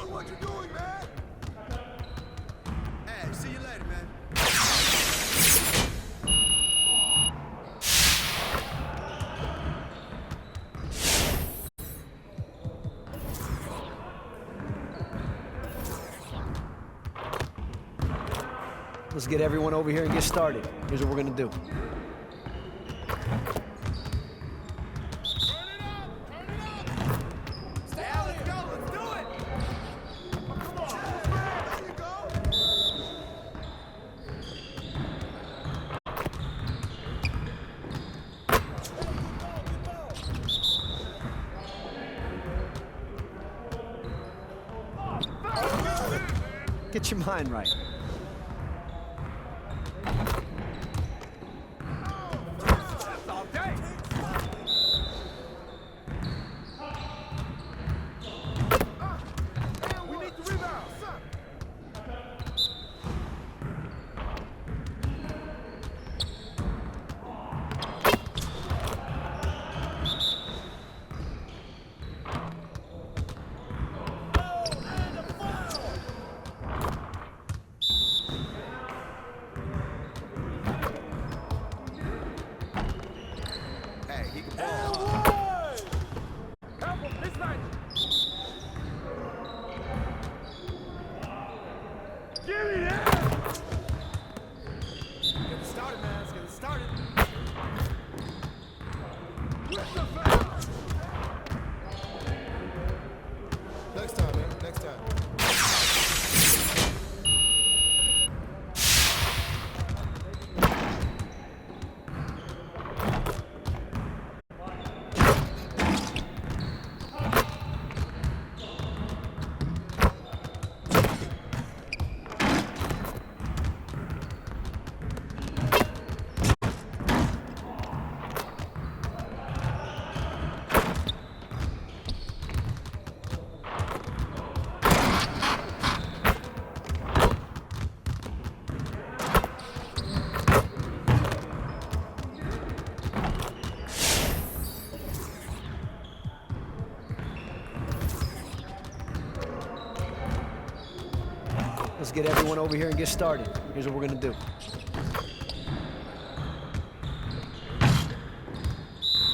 What you doing, man? Hey, see you later, man. Let's get everyone over here and get started. Here's what we're gonna do. Yeah, let's go. Let's do it. Come on. There you go. Get your mind right. We need the rebound, son. Hey, he can ball. Help him this night. Give me that. Get it started, man. Let's get it started. With the foul. Next time, man. Next time. Let's get everyone over here and get started. Here's what we're going to do.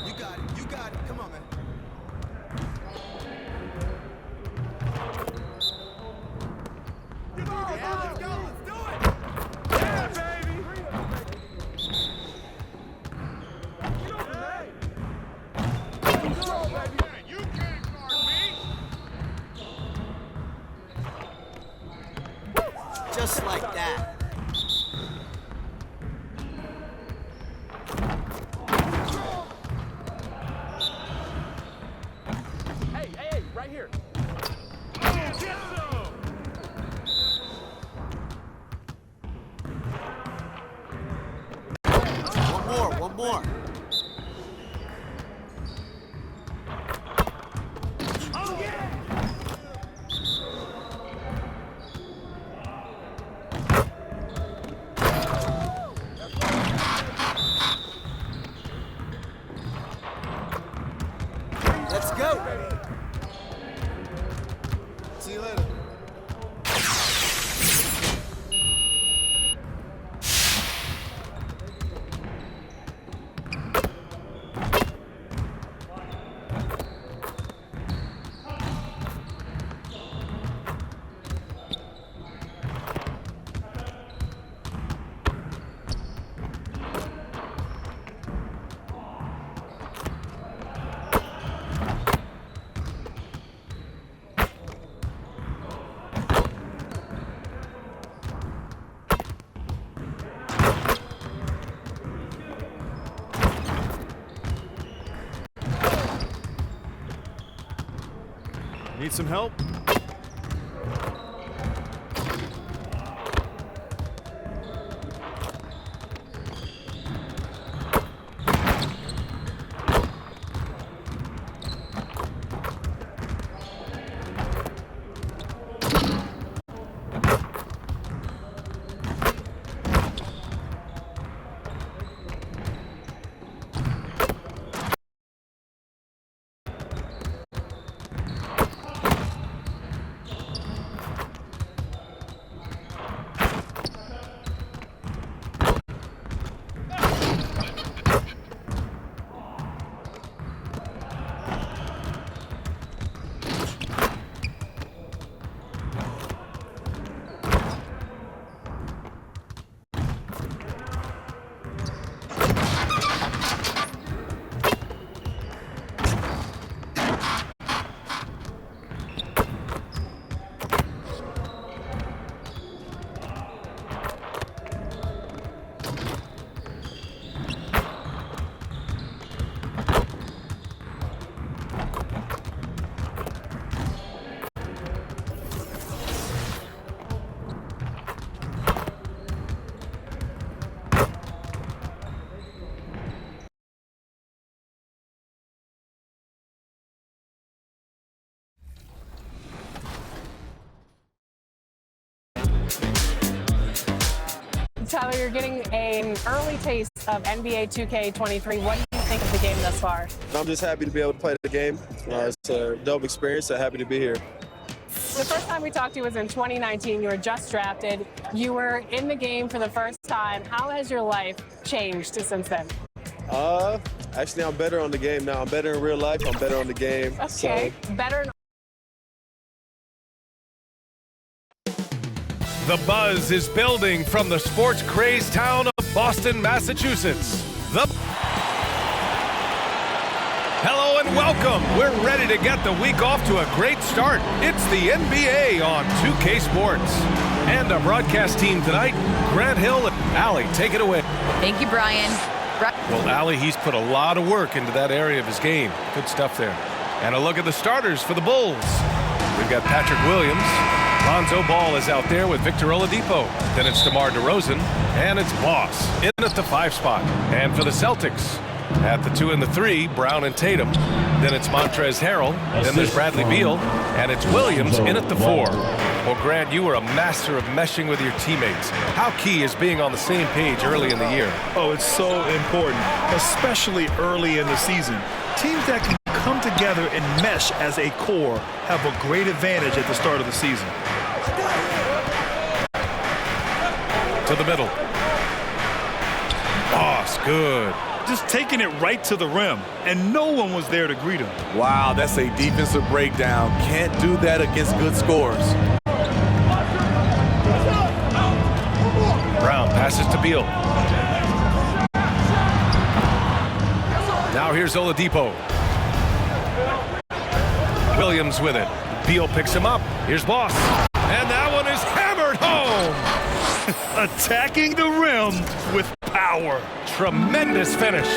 You got it. You got it. Come on, man. Let's go. Let's do it. Yeah, baby. Get over there. Control, baby. You can't guard me. Just like that. Hey, right here. One more. Let's go. See you later. Need some help? Tyler, you're getting an early taste of NBA 2K23. What do you think of the game thus far? I'm just happy to be able to play the game. It's a dope experience, so happy to be here. The first time we talked to you was in 2019. You were just drafted. You were in the game for the first time. How has your life changed since then? Actually, I'm better on the game now. I'm better in real life. I'm better on the game. Okay, So. better. The buzz is building from the sports-crazed town of Boston, Massachusetts. Hello and welcome. We're ready to get the week off to a great start. It's the NBA on 2K Sports. And our broadcast team tonight, Grant Hill and Allie, take it away. Thank you, Brian. Well, Allie, he's put a lot of work into that area of his game. Good stuff there. And a look at the starters for the Bulls. We've got Patrick Williams. Lonzo Ball is out there with Victor Oladipo. Then it's DeMar DeRozan. And it's Boss in at the 5 spot. And for the Celtics, at the 2 and the 3, Brown and Tatum. Then it's Montrezl Harrell. Then there's Bradley Beal. And it's Williams in at the 4. Well, Grant, you are a master of meshing with your teammates. How key is being on the same page early in the year? Oh, it's so important, especially early in the season. Teams that can come together and mesh as a core have a great advantage at the start of the season. To the middle. Boss, good. Just taking it right to the rim, and no one was there to greet him. Wow, that's a defensive breakdown. Can't do that against good scorers. Brown passes to Beal. Now here's Oladipo. Williams with it. Beal picks him up. Here's Boss. And that one is hammered home. Attacking the rim with power. Tremendous finish.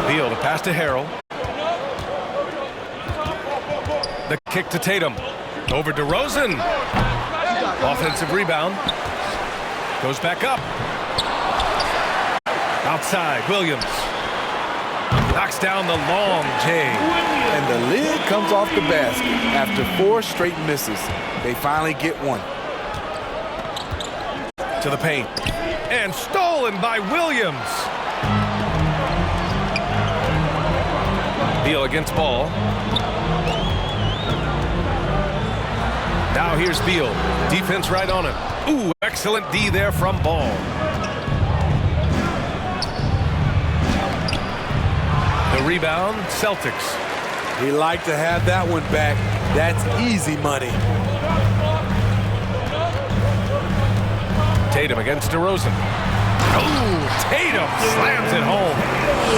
Beal to pass to Harrell. The kick to Tatum. Over to DeRozan. Offensive rebound. Goes back up. Outside, Williams. Knocks down the long J. And the lid comes off the basket after 4 straight misses. They finally get one. To the paint. And stolen by Williams. Beal against Ball. Now here's Beal. Defense right on him. Ooh, excellent D there from Ball. The rebound, Celtics. He liked to have that one back. That's easy money. Tatum against DeRozan. Oh, Tatum slams it home.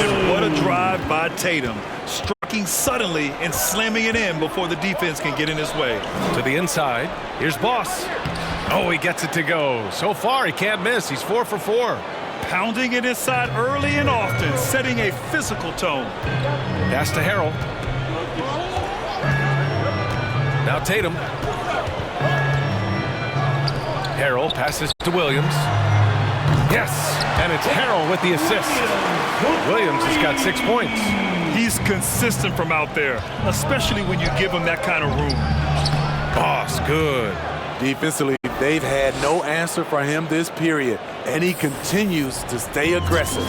And what a drive by Tatum. Striking suddenly and slamming it in before the defense can get in his way. To the inside. Here's Boss. Oh, he gets it to go. So far, he can't miss. He's 4 for 4. Pounding it inside early and often, setting a physical tone. Pass to Harrell. Now Tatum. Harrell passes to Williams. Yes, and it's Harrell with the assist. Williams has got 6 points. He's consistent from out there, especially when you give him that kind of room. Boss, good. Defensively, they've had no answer for him this period, and he continues to stay aggressive.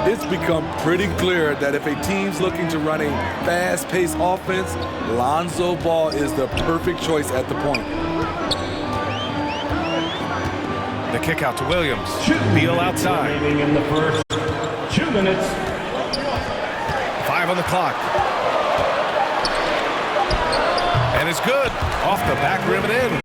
It's become pretty clear that if a team's looking to run a fast-paced offense, Lonzo Ball is the perfect choice at the point. The kick out to Williams. Beal outside. In the first 2 minutes. 5 on the clock. And it's good. Off the back rim and in.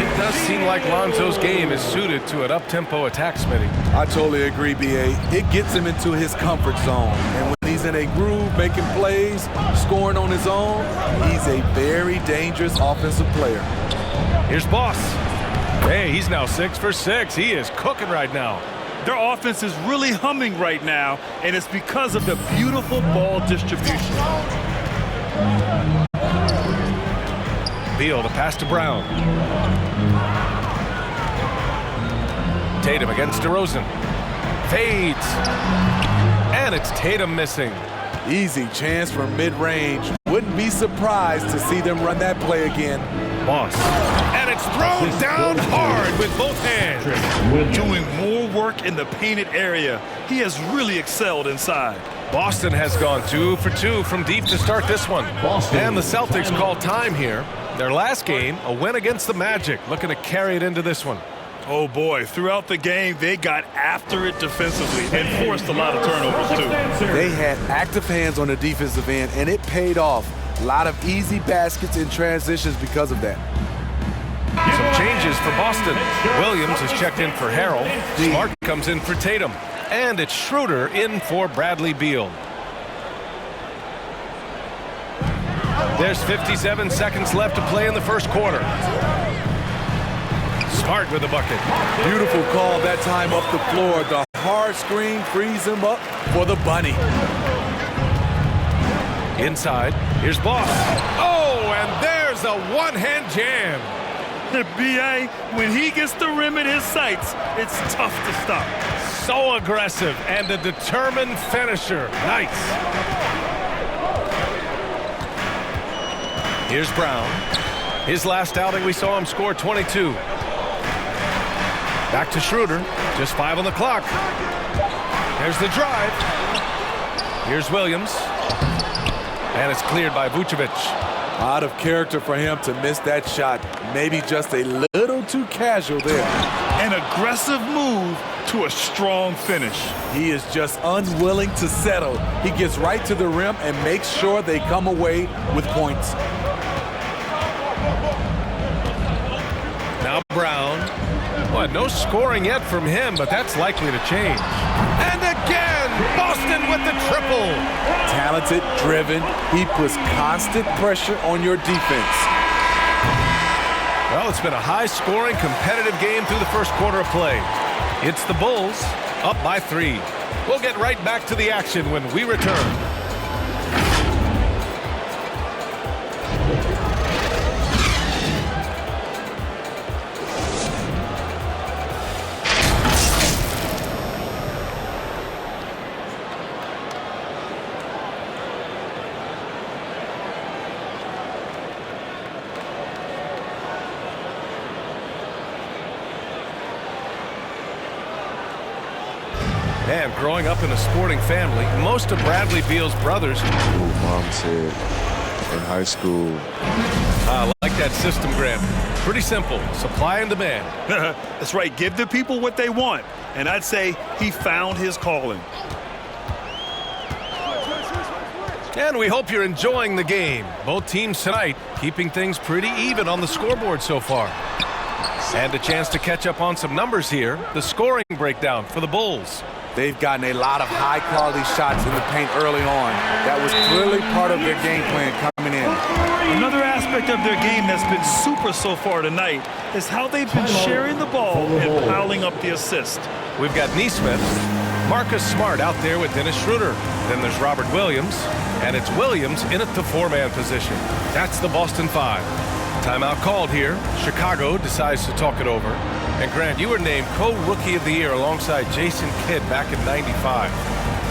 It does seem like Lonzo's game is suited to an up-tempo attack, Smitty. I totally agree, B.A. It gets him into his comfort zone. And when he's in a groove, making plays, scoring on his own, he's a very dangerous offensive player. Here's Boss. Hey, he's now 6 for 6. He is cooking right now. Their offense is really humming right now, and it's because of the beautiful ball distribution. Beal to pass to Brown. Tatum against DeRozan. Fades. And it's Tatum missing. Easy chance from mid-range. Wouldn't be surprised to see them run that play again. Boss. And it's thrown down hard with both hands. Doing more work in the painted area. He has really excelled inside. Boston has gone 2 for 2 from deep to start this one. And the Celtics call time here. Their last game, a win against the Magic, looking to carry it into this one. Oh boy, throughout the game, they got after it defensively and forced a lot of turnovers too. They had active hands on the defensive end, and it paid off. A lot of easy baskets and transitions because of that. Some changes for Boston. Williams is checked in for Harrell. Smart comes in for Tatum. And it's Schroeder in for Bradley Beal. There's 57 seconds left to play in the first quarter. Smart with the bucket. Beautiful call that time up the floor. The hard screen frees him up for the bunny. Inside, here's Boss. Oh, and there's a one-hand jam. B.A., when he gets the rim in his sights, it's tough to stop. So aggressive and a determined finisher. Nice. Here's Brown. His last outing, we saw him score 22. Back to Schroeder. Just 5 on the clock. There's the drive. Here's Williams. And it's cleared by Vucevic. Out of character for him to miss that shot. Maybe just a little too casual there. An aggressive move to a strong finish. He is just unwilling to settle. He gets right to the rim and makes sure they come away with points. Now Brown. Well, no scoring yet from him, but that's likely to change. And again, Boston with the triple. Talented, driven. He puts constant pressure on your defense. Well, it's been a high-scoring, competitive game through the first quarter of play. It's the Bulls up by 3. We'll get right back to the action when we return. Man, growing up in a sporting family, most of Bradley Beal's brothers. Mom said in high school. I like that system, Grant. Pretty simple. Supply and demand. That's right. Give the people what they want. And I'd say he found his calling. And we hope you're enjoying the game. Both teams tonight keeping things pretty even on the scoreboard so far. And a chance to catch up on some numbers here. The scoring breakdown for the Bulls. They've gotten a lot of high-quality shots in the paint early on. That was clearly part of their game plan coming in. Another aspect of their game that's been super so far tonight is how they've been sharing the ball and piling up the assist. We've got Neesmith, Marcus Smart out there with Dennis Schroeder. Then there's Robert Williams, and it's Williams in at the 4-man position. That's the Boston 5. Timeout called here. Chicago decides to talk it over. And Grant, you were named co-rookie of the year alongside Jason Kidd back in '95.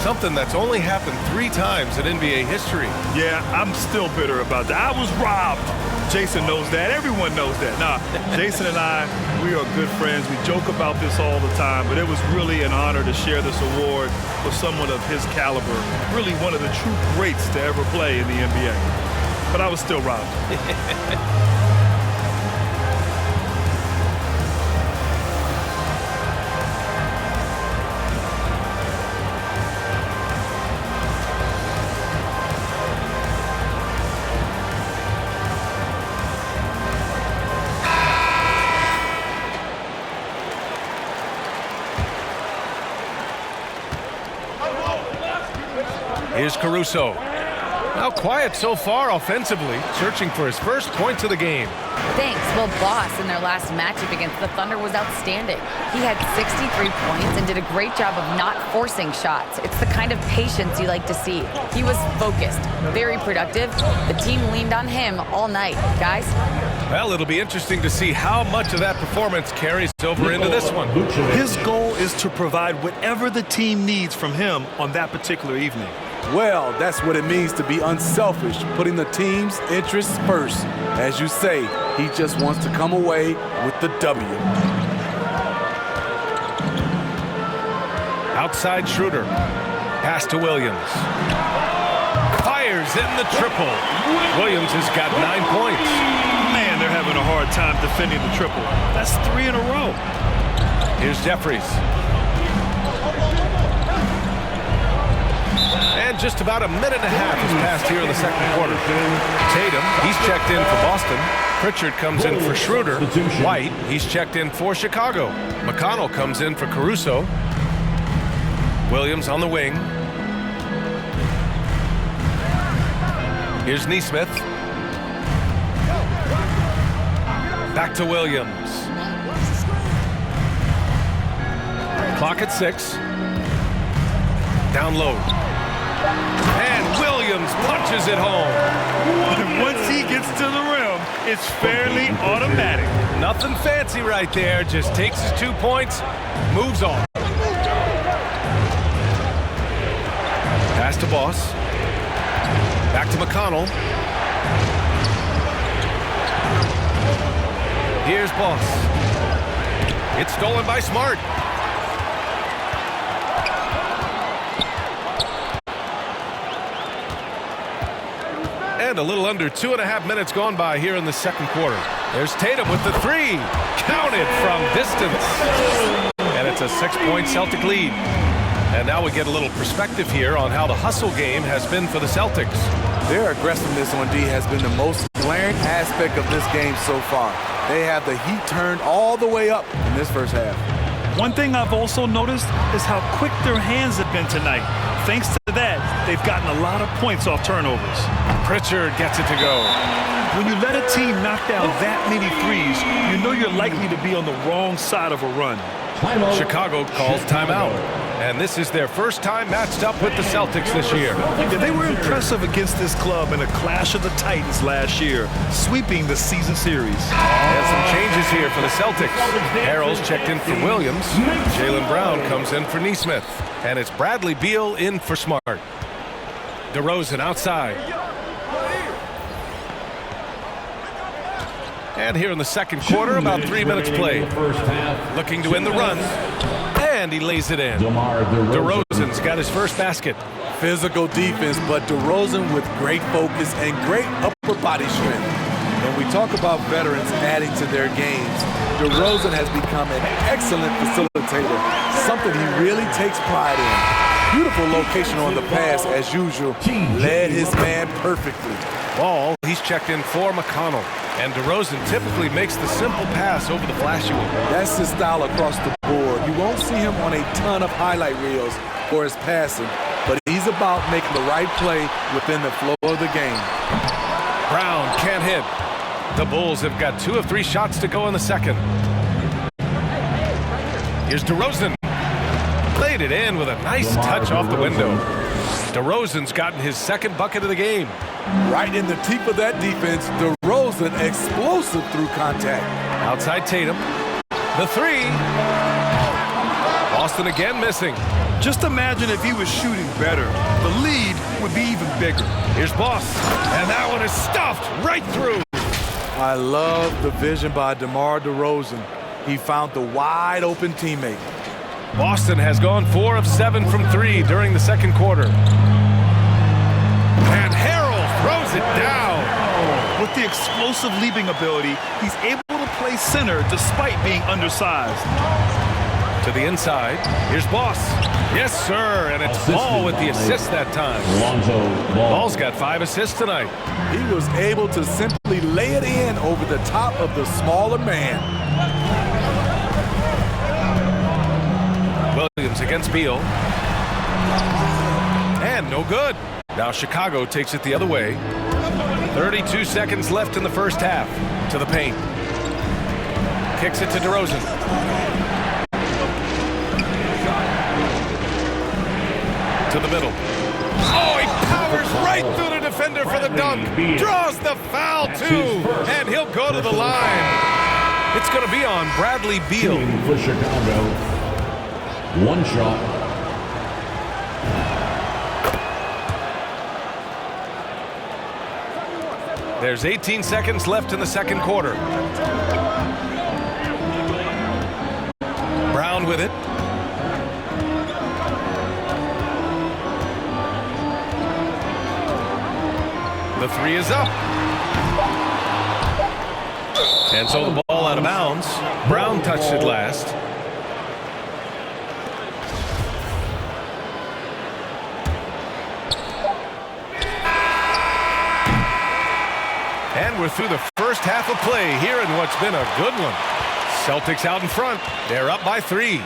Something that's only happened 3 times in NBA history. Yeah, I'm still bitter about that. I was robbed. Jason knows that. Everyone knows that. Nah, Jason and I, we are good friends. We joke about this all the time, but it was really an honor to share this award with someone of his caliber. Really one of the true greats to ever play in the NBA. But I was still robbed. Here's Caruso. Now quiet so far offensively, searching for his first points of the game. Thanks. Well, Boss in their last matchup against the Thunder was outstanding. He had 63 points and did a great job of not forcing shots. It's the kind of patience you like to see. He was focused, very productive. The team leaned on him all night. Guys? Well, it'll be interesting to see how much of that performance carries over into this one. His goal is to provide whatever the team needs from him on that particular evening. Well, that's what it means to be unselfish, putting the team's interests first. As you say, he just wants to come away with the W. Outside Schroeder. Pass to Williams. Fires in the triple. Williams has got 9 points. Man, they're having a hard time defending the triple. That's 3 in a row. Here's Jeffries. And just about a minute and a half has passed here in the second quarter. Tatum, he's checked in for Boston. Pritchard comes in for Schroeder. White, he's checked in for Chicago. McConnell comes in for Caruso. Williams on the wing. Here's Neesmith. Back to Williams. Clock at 6. Down low. And Williams punches it home. Once he gets to the rim, it's fairly automatic. Nothing fancy right there. Just takes his 2 points, moves on. Pass to Boss. Back to McConnell. Here's Boss. It's stolen by Smart. And And a little under 2.5 minutes gone by here in the second quarter. There's Tatum with the three. Counted from distance. And it's a 6-point Celtic lead. And now we get a little perspective here on how the hustle game has been for the Celtics. Their aggressiveness on D has been the most glaring aspect of this game so far. They have the heat turned all the way up in this first half. One thing I've also noticed is how quick their hands have been tonight. Thanks to that, they've gotten a lot of points off turnovers. Pritchard gets it to go. When you let a team knock down that many threes, you know you're likely to be on the wrong side of a run. Chicago calls timeout. And this is their first time matched up with the Celtics this year. Yeah, they were impressive against this club in a clash of the Titans last year, sweeping the season series. And some changes here for the Celtics. Harrell's checked in for Williams. Jaylen Brown comes in for Nesmith. And it's Bradley Beal in for Smart. DeRozan outside. And here in the second quarter, about 3 minutes played. Looking to win the run. And he lays it in. DeRozan's got his first basket. Physical defense, but DeRozan with great focus and great upper body strength. When we talk about veterans adding to their games, DeRozan has become an excellent facilitator, something he really takes pride in. Beautiful location on the pass as usual. Led his man perfectly. Ball, he's checked in for McConnell. And DeRozan typically makes the simple pass over the flashy one. That's his style across the board. You won't see him on a ton of highlight reels for his passing, but he's about making the right play within the flow of the game. Brown can't hit. The Bulls have got 2 of 3 shots to go in the second. Here's DeRozan. Laid it in with a nice touch off the window. DeRozan's gotten his second bucket of the game. Right in the teeth of that defense, DeRozan explosive through contact. Outside Tatum. The three. Boston again missing. Just imagine if he was shooting better. The lead would be even bigger. Here's Boss. And that one is stuffed right through. I love the vision by DeMar DeRozan. He found the wide open teammate. Boston has gone 4 of 7 from 3 during the second quarter. And Harrell throws it down. With the explosive leaping ability, he's able to play center despite being undersized. To the inside, here's Boss. Yes, sir, and it's Ball with the assist that time. Ball's got 5 assists tonight. He was able to simply lay it in over the top of the smaller man. Williams against Beal. And no good. Now Chicago takes it the other way. 32 seconds left in the first half. To the paint. Kicks it to DeRozan. To the middle. Oh, he powers right through the defender for the dunk. Draws the foul, too. And he'll go to the line. It's going to be on Bradley Beal. For Chicago. 1 shot. There's 18 seconds left in the second quarter. Brown with it. The three is up. And so the ball out of bounds. Brown touched it last. And we're through the first half of play here in what's been a good one. Celtics out in front. They're up by 3.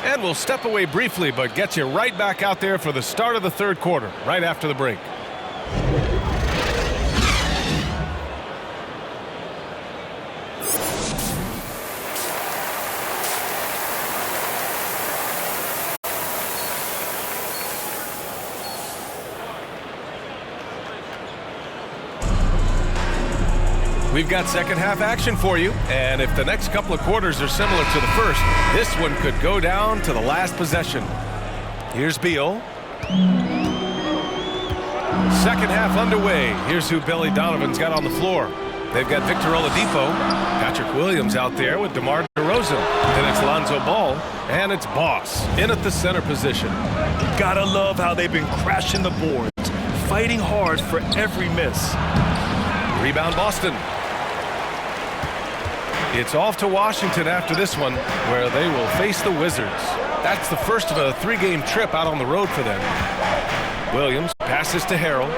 And we'll step away briefly, but get you right back out there for the start of the third quarter, right after the break. We've got second half action for you, and if the next couple of quarters are similar to the first, this one could go down to the last possession. Here's Beal. Second half underway. Here's who Billy Donovan's got on the floor. They've got Victor Oladipo, Patrick Williams out there with DeMar DeRozan. Then it's Lonzo Ball, and it's Boss in at the center position. Gotta love how they've been crashing the boards, fighting hard for every miss. Rebound Boston. It's off to Washington after this one, where they will face the Wizards. That's the first of a 3-game trip out on the road for them. Williams passes to Harrell.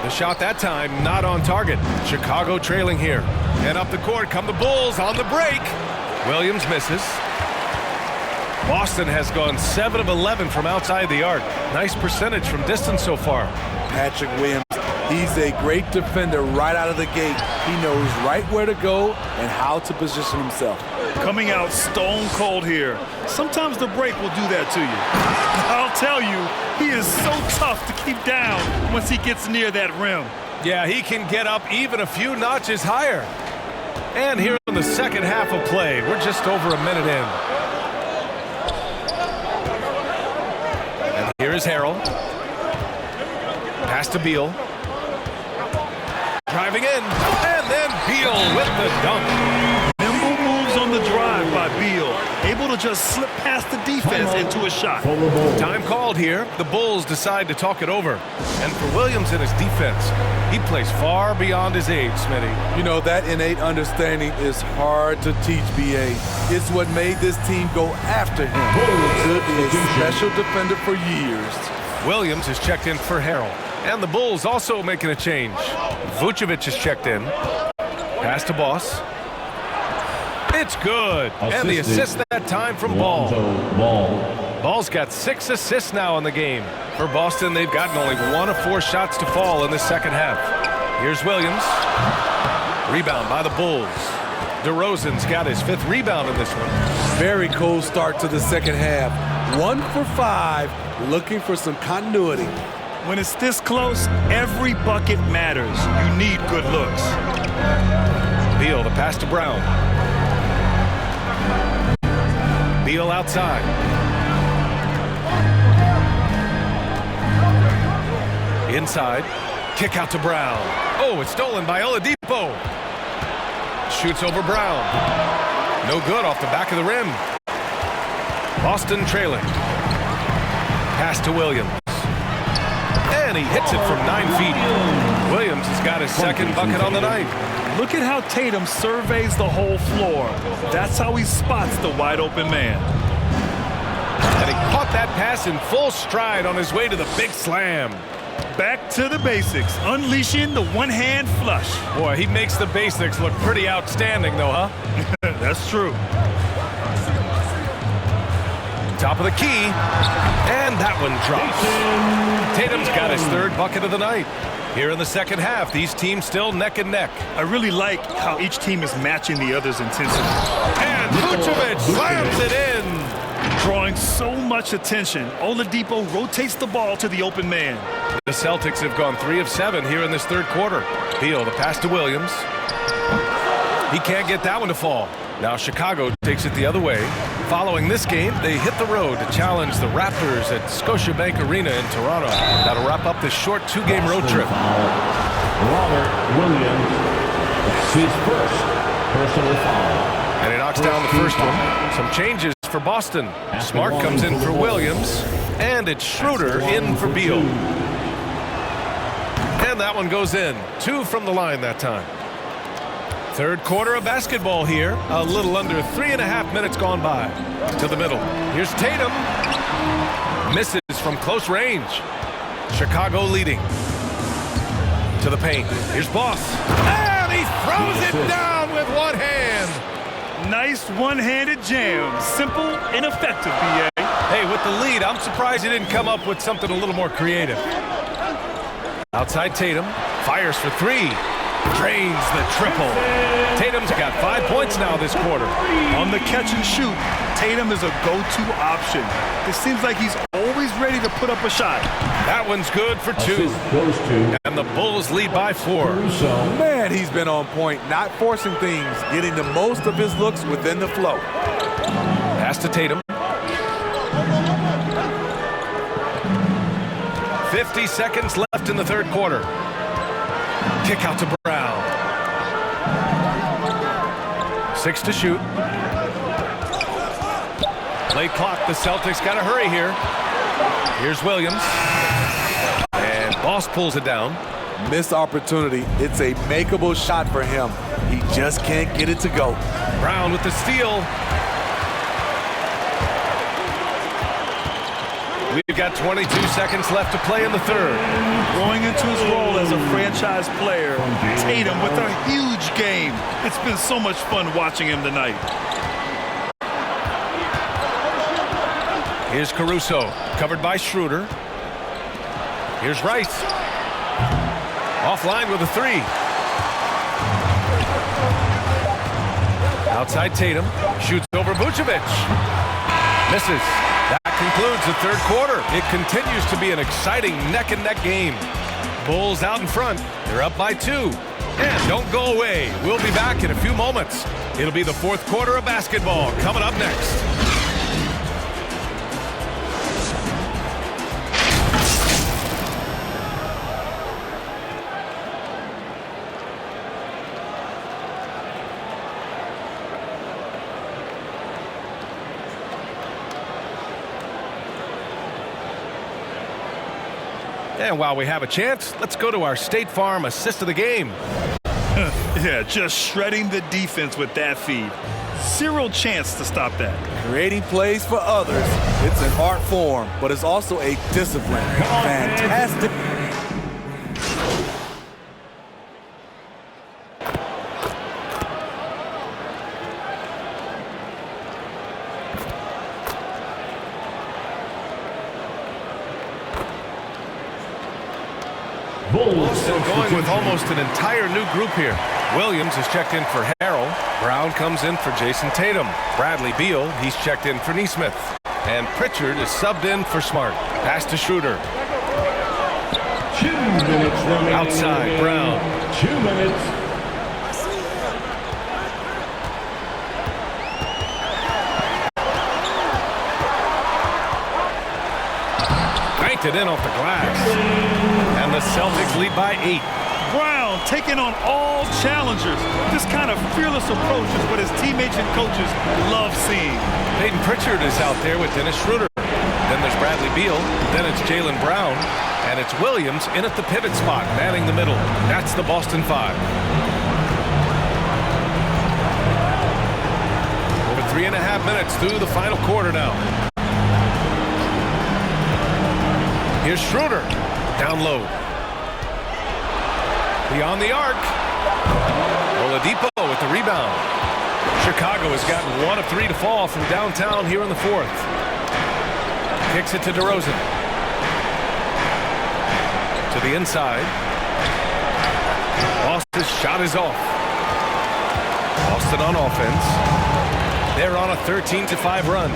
The shot that time not on target. Chicago trailing here. And up the court come the Bulls on the break. Williams misses. Boston has gone 7 of 11 from outside the arc. Nice percentage from distance so far. Patrick Williams, he's a great defender right out of the gate. He knows right where to go and how to position himself. Coming out stone cold here. Sometimes the break will do that to you. I'll tell you, he is so tough to keep down once he gets near that rim. Yeah, he can get up even a few notches higher. And here in the second half of play, we're just over a minute in. And here is Harrell. Pass to Beal. Driving in, and then Beal with the dunk. Nimble moves on the drive by Beal, able to just slip past the defense into a shot. Time called here. The Bulls decide to talk it over. And for Williams and his defense, he plays far beyond his age, Smitty. You know, that innate understanding is hard to teach, B.A. It's what made this team go after him. He could be a special defender for years. Williams is checked in for Harrell. And the Bulls also making a change. Vucevic is checked in. Pass to Boss. It's good. And the assist that time from Ball. Ball's got 6 assists now in the game. For Boston, they've gotten only 1 of 4 shots to fall in the second half. Here's Williams. Rebound by the Bulls. DeRozan's got his 5th rebound in this one. Very cold start to the second half. 1 for 5, looking for some continuity. When it's this close, every bucket matters. You need good looks. Beal, the pass to Brown. Beal outside. Inside. Kick out to Brown. Oh, it's stolen by Oladipo. Shoots over Brown. No good off the back of the rim. Boston trailing. Pass to Williams. And he hits it from 9 feet. Williams has got his 2nd bucket on the night. Look at how Tatum surveys the whole floor. That's how he spots the wide open man. And he caught that pass in full stride on his way to the big slam. Back to the basics, unleashing the one-hand flush. Boy, he makes the basics look pretty outstanding, though, huh? That's true. Top of the key, and that one drops. Tatum's got his 3rd bucket of the night. Here in the second half, these teams still neck and neck. I really like how each team is matching the other's intensity. And Vucevic slams it in. Drawing so much attention, Oladipo rotates the ball to the open man. The Celtics have gone 3 of 7 here in this 3rd quarter. Beal, the pass to Williams. He can't get that one to fall. Now Chicago takes it the other way. Following this game, they hit the road to challenge the Raptors at Scotiabank Arena in Toronto. That'll wrap up this short 2-game road trip. Robert Williams, that's his 1st personal foul. And he knocks down the first one. Some changes for Boston. Smart comes in for Williams, and it's Schroeder in for Beal. And that one goes in. 2 from the line that time. 3rd quarter of basketball here. A little under 3.5 minutes gone by. To the middle. Here's Tatum. Misses from close range. Chicago leading. To the paint. Here's Boss. And he throws it down with one hand. Nice one-handed jam. Simple and effective, B.A. Hey, with the lead, I'm surprised he didn't come up with something a little more creative. Outside Tatum. Fires for 3. Drains the triple. Tatum's got 5 points now this quarter. On the catch and shoot, Tatum is a go-to option. It seems like he's always ready to put up a shot. That one's good for 2. And the Bulls lead by 4. Man, he's been on point, not forcing things, getting the most of his looks within the flow. Pass to Tatum. 50 seconds left in the 3rd quarter. Kick out to Brown. 6 to shoot. Late clock. The Celtics got to hurry here. Here's Williams. And Boss pulls it down. Missed opportunity. It's a makeable shot for him. He just can't get it to go. Brown with the steal. We've got 22 seconds left to play in the third. Growing into his role as a franchise player, Tatum with a huge game. It's been so much fun watching him tonight. Here's Caruso, covered by Schroeder. Here's Rice. Offline with a three. Outside Tatum, shoots over Vucevic. Misses. That concludes the third quarter. It continues to be an exciting neck-and-neck game. Bulls out in front. They're up by 2. And don't go away. We'll be back in a few moments. It'll be the fourth quarter of basketball coming up next. And while we have a chance, let's go to our State Farm assist of the game. Yeah, just shredding the defense with that feed. Zero chance to stop that. Creating plays for others. It's an art form, but it's also a discipline. Fantastic. Boston going with almost an entire new group here. Williams is checked in for Harrell. Brown comes in for Jason Tatum. Bradley Beal, he's checked in for Nesmith. And Pritchard is subbed in for Smart. Pass to Schroeder. 2 minutes remaining. Outside, Brown. 2 minutes. Banked it in off the glass. And the Celtics lead by 8. Brown taking on all challengers. This kind of fearless approach is what his teammates and coaches love seeing. Peyton Pritchard is out there with Dennis Schroeder. Then there's Bradley Beal. Then it's Jaylen Brown. And it's Williams in at the pivot spot, manning the middle. That's the Boston 5. Over 3.5 minutes through the final quarter now. Here's Schroeder. Down low. Beyond the arc. Oladipo with the rebound. Chicago has gotten 1 of 3 to fall from downtown here in the fourth. Kicks it to DeRozan. To the inside. Boston's shot is off. Boston on offense. They're on a 13-5 run.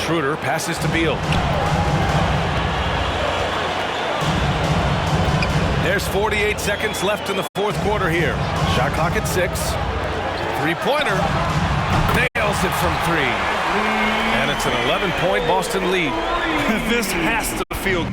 Schroeder passes to Beal. There's 48 seconds left in the fourth quarter here. Shot clock at 6. Three-pointer. Nails it from 3. And it's an 11-point Boston lead. This has to feel